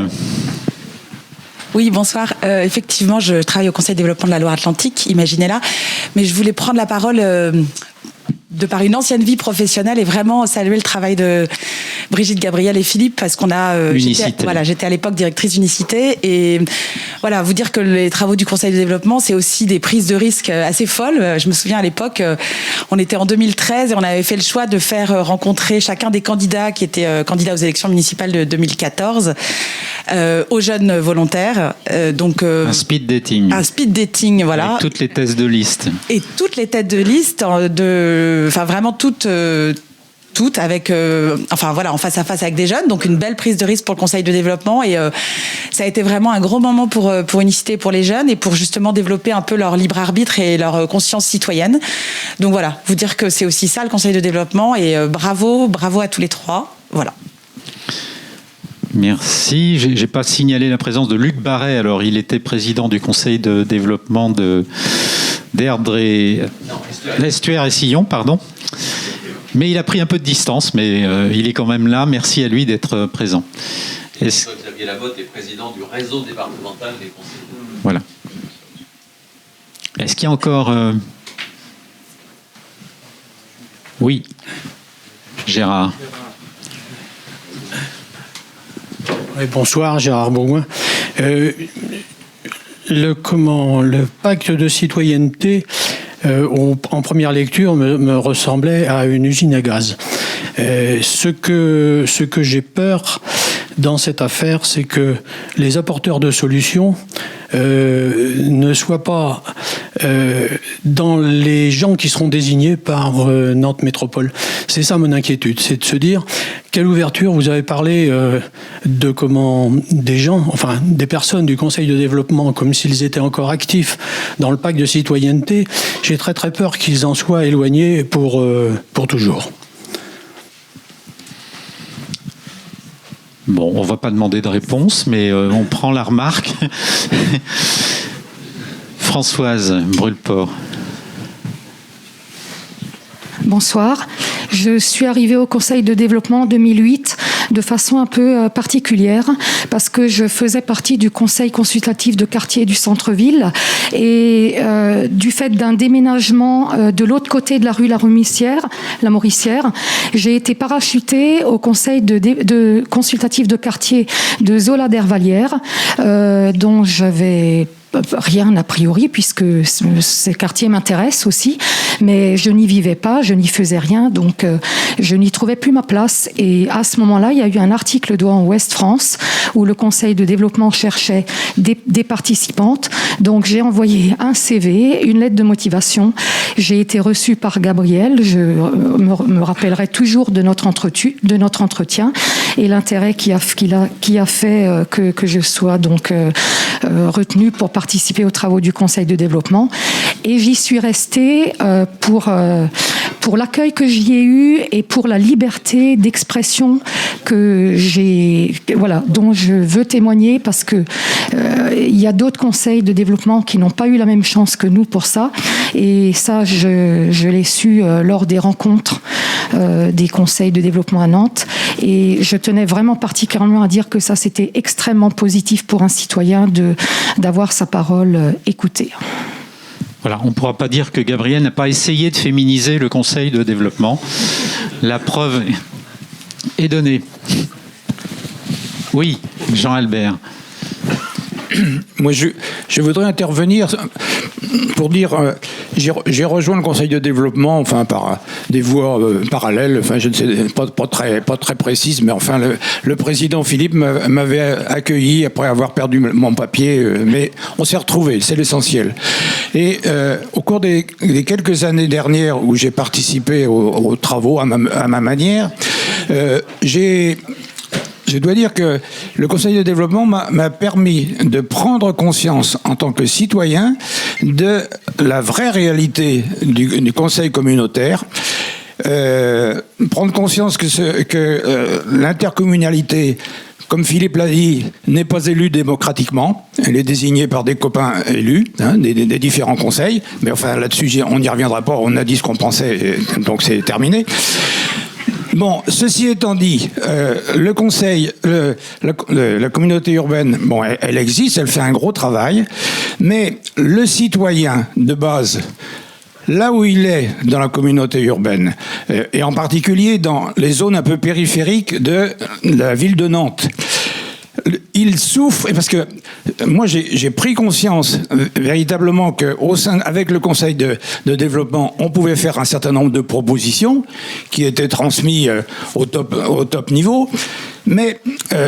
Oui, bonsoir. Effectivement, je travaille au Conseil de développement de la Loire-Atlantique, imaginez-la. Mais je voulais prendre la parole de par une ancienne vie professionnelle et vraiment saluer le travail de Brigitte, Gabriel et Philippe, parce qu'on a... j'étais à l'époque directrice d'Unicité, et voilà, vous dire que les travaux du Conseil de développement, c'est aussi des prises de risques assez folles. Je me souviens à l'époque, on était en 2013 et on avait fait le choix de faire rencontrer chacun des candidats qui étaient candidats aux élections municipales de 2014 aux jeunes volontaires. Un speed dating. Un speed dating, voilà. Avec toutes les têtes de liste. Et toutes les têtes de liste, vraiment toutes avec, en face à face avec des jeunes, donc une belle prise de risque pour le Conseil de développement, et ça a été vraiment un gros moment pour Unicité, pour les jeunes, et pour justement développer un peu leur libre arbitre et leur conscience citoyenne. Donc voilà, vous dire que c'est aussi ça le Conseil de développement, et bravo à tous les trois. Voilà. Merci. J'ai pas signalé la présence de Luc Barret. Alors, il était président du Conseil de développement d'Erdre et l'Estuaire et Sillon, pardon. Mais il a pris un peu de distance, mais il est quand même là. Merci à lui d'être présent. Xavier Lamotte est président du réseau départemental des conseils. Voilà. Est-ce qu'il y a encore... Oui. Gérard. Oui, bonsoir, Gérard Bourgoin. Le pacte de citoyenneté, en première lecture, me ressemblait à une usine à gaz. Ce que j'ai peur dans cette affaire, c'est que les apporteurs de solutions ne soient pas dans les gens qui seront désignés par Nantes Métropole. C'est ça mon inquiétude, c'est de se dire quelle ouverture. Vous avez parlé de comment des personnes du Conseil de développement, comme s'ils étaient encore actifs dans le pacte de citoyenneté. J'ai très très peur qu'ils en soient éloignés pour toujours. Bon, on ne va pas demander de réponse, mais on prend la remarque. Françoise Brûle-Port. Bonsoir. Je suis arrivée au Conseil de développement en 2008 de façon un peu particulière parce que je faisais partie du Conseil consultatif de quartier du centre-ville et du fait d'un déménagement de l'autre côté de la rue La Mauricière, j'ai été parachutée au Conseil de consultatif de quartier de Zola d'Hervalières dont j'avais rien a priori puisque ces quartiers m'intéressent aussi, mais je n'y vivais pas, je n'y faisais rien, donc je n'y trouvais plus ma place. Et à ce moment-là, il y a eu un article dans Ouest France où le Conseil de développement cherchait des participantes. Donc j'ai envoyé un CV, une lettre de motivation. J'ai été reçue par Gabriel. Je me rappellerai toujours de notre entretien et l'intérêt qui a fait que je sois donc retenue pour participer aux travaux du Conseil de développement. Et j'y suis restée pour l'accueil que j'y ai eu et pour la liberté d'expression dont je veux témoigner, parce que il y a d'autres conseils de développement qui n'ont pas eu la même chance que nous pour ça. Et ça, je l'ai su lors des rencontres des conseils de développement à Nantes. Et je tenais vraiment particulièrement à dire que ça, c'était extrêmement positif pour un citoyen d'avoir sa parole écoutée. Voilà, on ne pourra pas dire que Gabriel n'a pas essayé de féminiser le Conseil de développement. La preuve est donnée. Oui, Jean-Albert. Moi, je voudrais intervenir pour dire, j'ai rejoint le conseil de développement, enfin par des voies parallèles, enfin je ne sais pas très précises, mais enfin le président Philippe m'avait accueilli après avoir perdu mon papier, mais on s'est retrouvés, c'est l'essentiel. Et au cours des quelques années dernières où j'ai participé aux travaux à ma manière, je dois dire que le Conseil de développement m'a permis de prendre conscience en tant que citoyen de la vraie réalité du Conseil communautaire. Prendre conscience que l'intercommunalité, comme Philippe l'a dit, n'est pas élue démocratiquement. Elle est désignée par des copains élus, des différents conseils. Mais enfin, là-dessus, on n'y reviendra pas. On a dit ce qu'on pensait, donc c'est terminé. Bon, ceci étant dit, le conseil, la communauté urbaine, bon, elle existe, elle fait un gros travail, mais le citoyen de base, là où il est dans la communauté urbaine, et en particulier dans les zones un peu périphériques de la ville de Nantes, il souffre, parce que moi j'ai pris conscience véritablement qu'avec le Conseil de développement, on pouvait faire un certain nombre de propositions qui étaient transmises au top niveau. Mais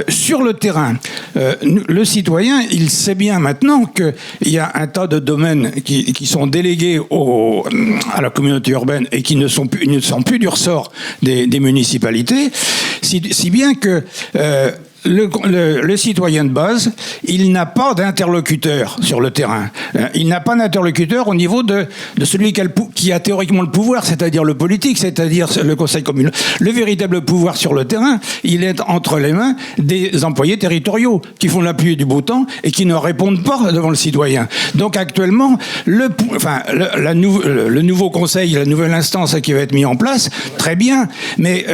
sur le terrain, le citoyen, il sait bien maintenant qu'il y a un tas de domaines qui sont délégués à la communauté urbaine et qui ne sont plus du ressort des municipalités, si bien que le citoyen de base, il n'a pas d'interlocuteur sur le terrain. Il n'a pas d'interlocuteur au niveau de celui qui a théoriquement le pouvoir, c'est-à-dire le politique, c'est-à-dire le conseil communal. Le véritable pouvoir sur le terrain, il est entre les mains des employés territoriaux qui font la pluie et du beau temps et qui ne répondent pas devant le citoyen. Donc actuellement, le nouveau conseil, la nouvelle instance qui va être mise en place, très bien, mais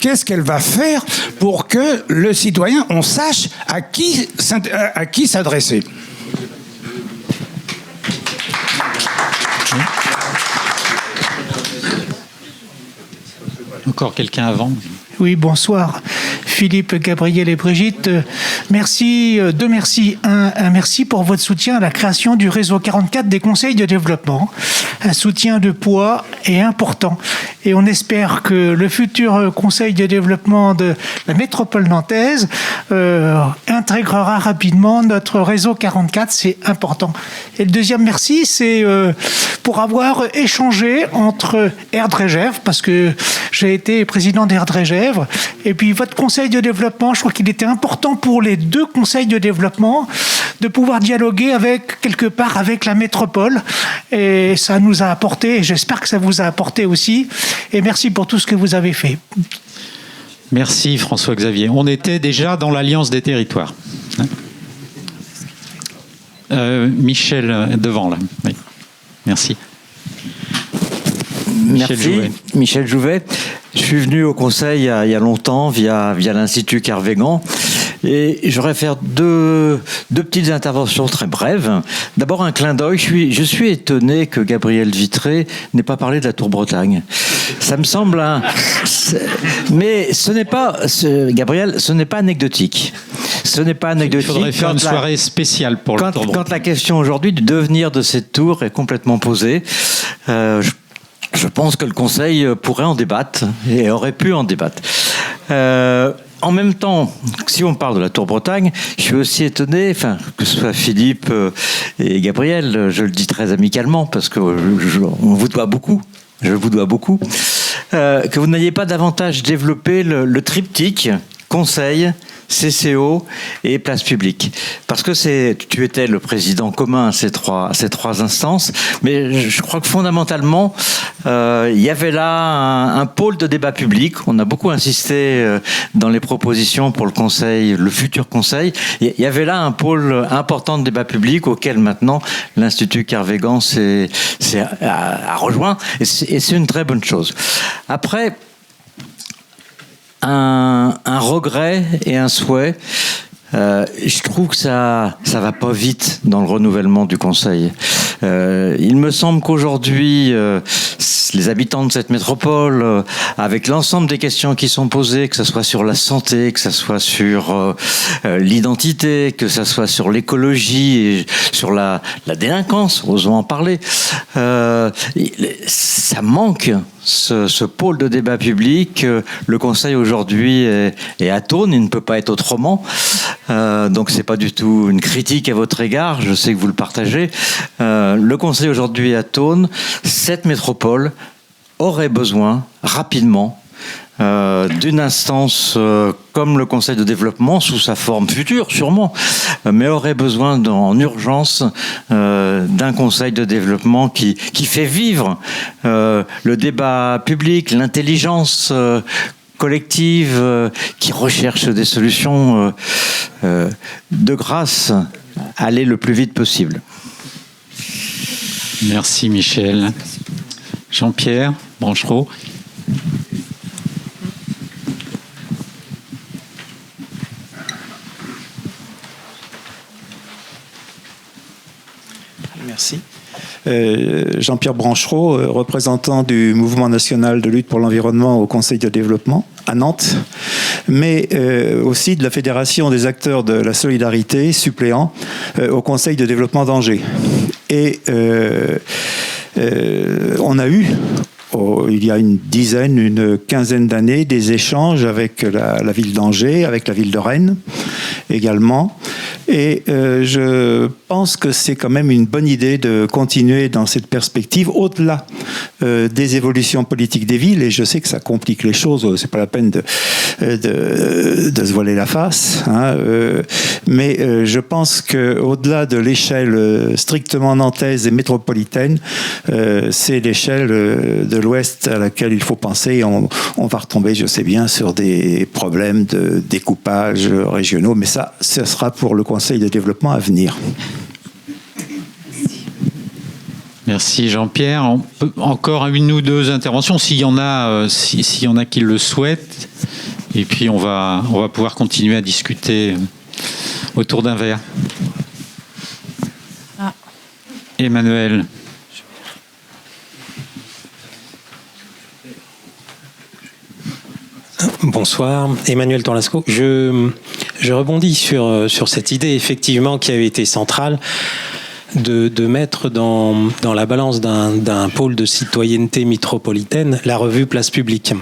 qu'est-ce qu'elle va faire pour que le citoyen, on sache à qui s'adresser. Encore quelqu'un avant ? Oui, bonsoir. Philippe, Gabriel et Brigitte, merci. Deux merci. Un merci pour votre soutien à la création du réseau 44 des conseils de développement. Un soutien de poids et important. Et on espère que le futur conseil de développement de la métropole nantaise intégrera rapidement notre réseau 44. C'est important. Et le deuxième merci, c'est pour avoir échangé entre Erdre-et-Gèvres, parce que j'ai été président d'Erdre-et-Gèvres, et puis votre conseil de développement, je crois qu'il était important pour les deux conseils de développement de pouvoir dialoguer quelque part avec la métropole, et ça nous a apporté, et j'espère que ça vous a apporté aussi, et merci pour tout ce que vous avez fait. Merci François-Xavier. On était déjà dans l'Alliance des territoires. Michel, devant là. Oui. Merci. Merci, Michel Jouvet. Je suis venu au Conseil il y a longtemps via l'Institut Kervégan et j'aurais faire deux petites interventions très brèves. D'abord un clin d'œil. Je suis étonné que Gabriel Vitré n'ait pas parlé de la Tour Bretagne. Ça me semble mais ce n'est pas, Gabriel, ce n'est pas anecdotique. Ce n'est pas anecdotique. Il faudrait faire une soirée spéciale pour le Tour Bretagne. Quand la question aujourd'hui du devenir de cette tour est complètement posée, je pense que le Conseil pourrait en débattre et aurait pu en débattre. En même temps, si on parle de la Tour Bretagne, je suis aussi étonné, que ce soit Philippe et Gabriel, je le dis très amicalement parce que on vous doit beaucoup. Je vous dois beaucoup. Que vous n'ayez pas davantage développé le triptyque Conseil, CCO et place publique. Parce que tu étais le président commun à ces trois instances, mais je crois que fondamentalement, il y avait là un pôle de débat public. On a beaucoup insisté dans les propositions pour le conseil, le futur conseil. Il y avait là un pôle important de débat public auquel maintenant l'Institut Kervégan a rejoint. Et c'est une très bonne chose. Après, un regret et un souhait. Je trouve que ça va pas vite dans le renouvellement du Conseil. Il me semble qu'aujourd'hui, les habitants de cette métropole, avec l'ensemble des questions qui sont posées, que ce soit sur la santé, que ce soit sur l'identité, que ce soit sur l'écologie et sur la délinquance, osons en parler, ça manque ce pôle de débat public. Le Conseil aujourd'hui est atone, il ne peut pas être autrement. Donc c'est pas du tout une critique à votre égard, je sais que vous le partagez. Le Conseil aujourd'hui est atone. Cette métropole aurait besoin rapidement d'une instance comme le Conseil de développement, sous sa forme future sûrement, mais aurait besoin en urgence d'un Conseil de développement qui fait vivre le débat public, l'intelligence collective, qui recherche des solutions. De grâce, allez le plus vite possible. Merci Michel. Jean-Pierre Branchereau. Merci. Jean-Pierre Branchereau, représentant du Mouvement national de lutte pour l'environnement au Conseil de développement à Nantes, mais aussi de la Fédération des acteurs de la solidarité, suppléant au Conseil de développement d'Angers. Et on a eu, il y a une quinzaine d'années, des échanges avec la ville d'Angers, avec la ville de Rennes également. Et je pense que c'est quand même une bonne idée de continuer dans cette perspective, au-delà des évolutions politiques des villes. Et je sais que ça complique les choses, c'est pas la peine de se voiler la face. Hein, mais je pense qu'au-delà de l'échelle strictement nantaise et métropolitaine, c'est l'échelle de l'Ouest à laquelle il faut penser. On va retomber, je sais bien, sur des problèmes de découpage régionaux, mais ça, ce sera pour le Conseil de développement à venir. Merci Jean-Pierre. On peut encore une ou deux interventions, s'il y en a, s'il y en a qui le souhaitent. Et puis on va pouvoir continuer à discuter autour d'un verre. Emmanuel. Bonsoir, Emmanuel Torlasco. Je rebondis sur cette idée effectivement qui avait été centrale de mettre dans la balance d'un pôle de citoyenneté métropolitaine la revue Place Publique.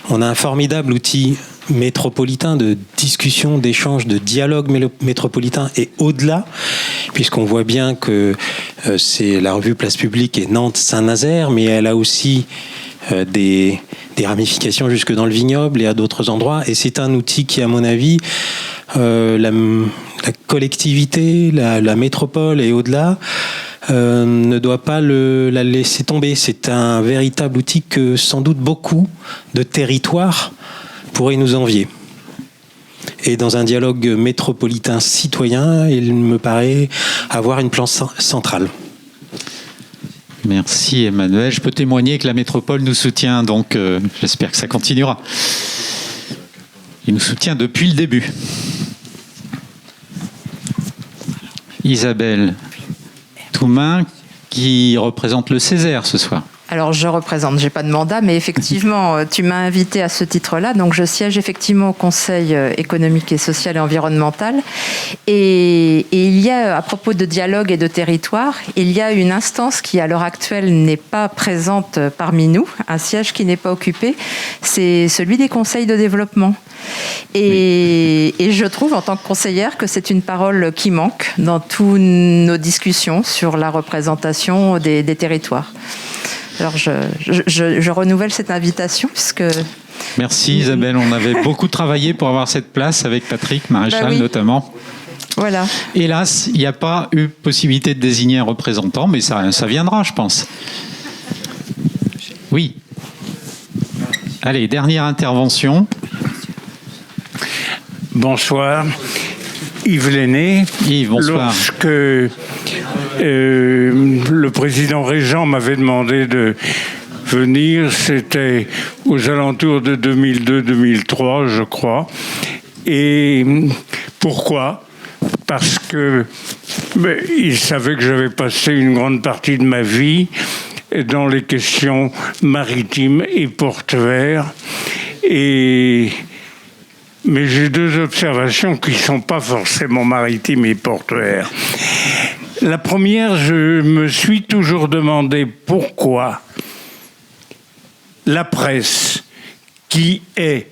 On a un formidable outil métropolitain de discussion, d'échange, de dialogue métropolitain et au-delà, puisqu'on voit bien que c'est la revue Place Publique et Nantes-Saint-Nazaire, mais elle a aussi des ramifications jusque dans le vignoble et à d'autres endroits. Et c'est un outil qui, à mon avis, la collectivité, la métropole et au-delà, ne doit pas la laisser tomber. C'est un véritable outil que sans doute beaucoup de territoires pourraient nous envier. Et dans un dialogue métropolitain citoyen, il me paraît avoir une place centrale. Merci Emmanuel. Je peux témoigner que la métropole nous soutient, donc j'espère que ça continuera. Il nous soutient depuis le début. Isabelle Toumain, qui représente le Césaire ce soir. Alors, je représente, j'ai pas de mandat, mais effectivement, tu m'as invité à ce titre-là. Donc, je siège effectivement au Conseil économique et social et environnemental. Et il y a, à propos de dialogue et de territoire, il y a une instance qui, à l'heure actuelle, n'est pas présente parmi nous, un siège qui n'est pas occupé, c'est celui des conseils de développement. Et je trouve, en tant que conseillère, que c'est une parole qui manque dans toutes nos discussions sur la représentation des territoires. Alors, je renouvelle cette invitation puisque... Merci Isabelle, on avait beaucoup travaillé pour avoir cette place avec Patrick Maréchal notamment. Voilà. Hélas, il n'y a pas eu possibilité de désigner un représentant, mais ça viendra, je pense. Oui. Allez, dernière intervention. Bonsoir. Yves Lenné. Yves, bonsoir. Lorsque le président Régent m'avait demandé de venir, c'était aux alentours de 2002-2003, je crois. Et pourquoi ? Parce que Mais il savait que j'avais passé une grande partie de ma vie dans les questions maritimes et portuaires. Mais j'ai deux observations qui ne sont pas forcément maritimes et portuaires. La première, je me suis toujours demandé pourquoi la presse, qui est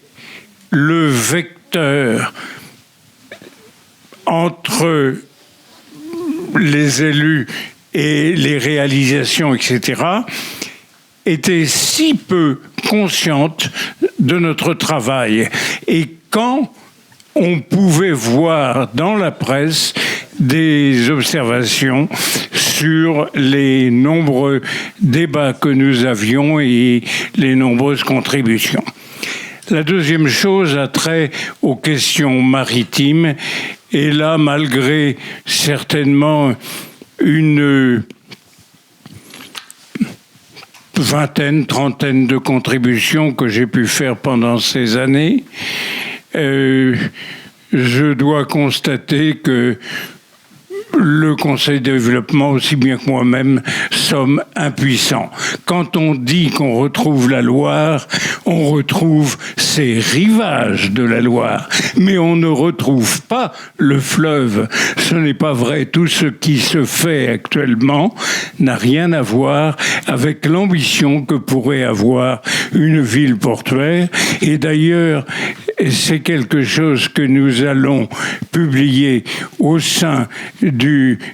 le vecteur entre les élus et les réalisations, etc., était si peu consciente de notre travail. Et quand on pouvait voir dans la presse des observations sur les nombreux débats que nous avions et les nombreuses contributions. La deuxième chose a trait aux questions maritimes. Et là, malgré certainement une vingtaine, trentaine de contributions que j'ai pu faire pendant ces années, je dois constater que le Conseil de développement, aussi bien que moi-même, sommes impuissants. Quand on dit qu'on retrouve la Loire, on retrouve ces rivages de la Loire, mais on ne retrouve pas le fleuve. Ce n'est pas vrai. Tout ce qui se fait actuellement n'a rien à voir avec l'ambition que pourrait avoir une ville portuaire. Et d'ailleurs, c'est quelque chose que nous allons publier au sein du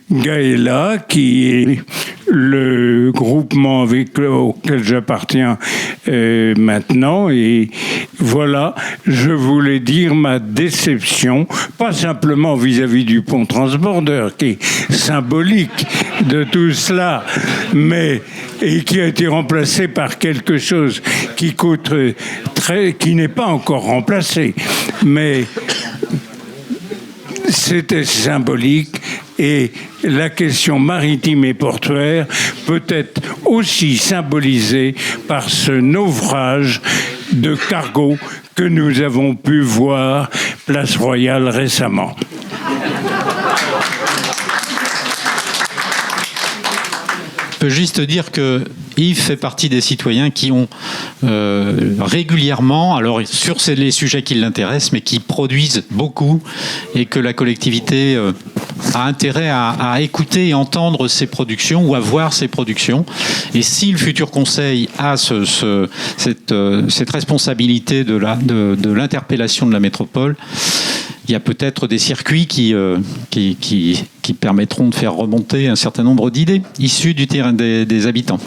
GAELA, qui est le groupement auquel j'appartiens maintenant. Et voilà, je voulais dire ma déception, pas simplement vis-à-vis du pont transbordeur, qui est symbolique de tout cela, mais et qui a été remplacé par quelque chose qui coûte qui n'est pas encore remplacé, mais c'était symbolique. Et la question maritime et portuaire peut être aussi symbolisée par ce naufrage de cargo que nous avons pu voir Place Royale récemment. Je peux juste dire que Yves fait partie des citoyens qui ont régulièrement, alors sur les sujets qui l'intéressent, mais qui produisent beaucoup, et que la collectivité a intérêt à écouter et entendre ces productions ou à voir ces productions. Et si le futur conseil a cette responsabilité de l'interpellation de la métropole, il y a peut-être des circuits qui permettront de faire remonter un certain nombre d'idées issues du terrain des habitants.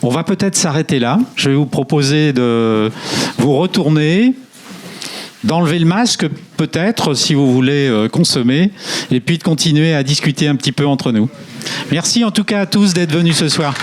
On va peut-être s'arrêter là. Je vais vous proposer de vous retourner, d'enlever le masque peut-être si vous voulez consommer, et puis de continuer à discuter un petit peu entre nous. Merci en tout cas à tous d'être venus ce soir.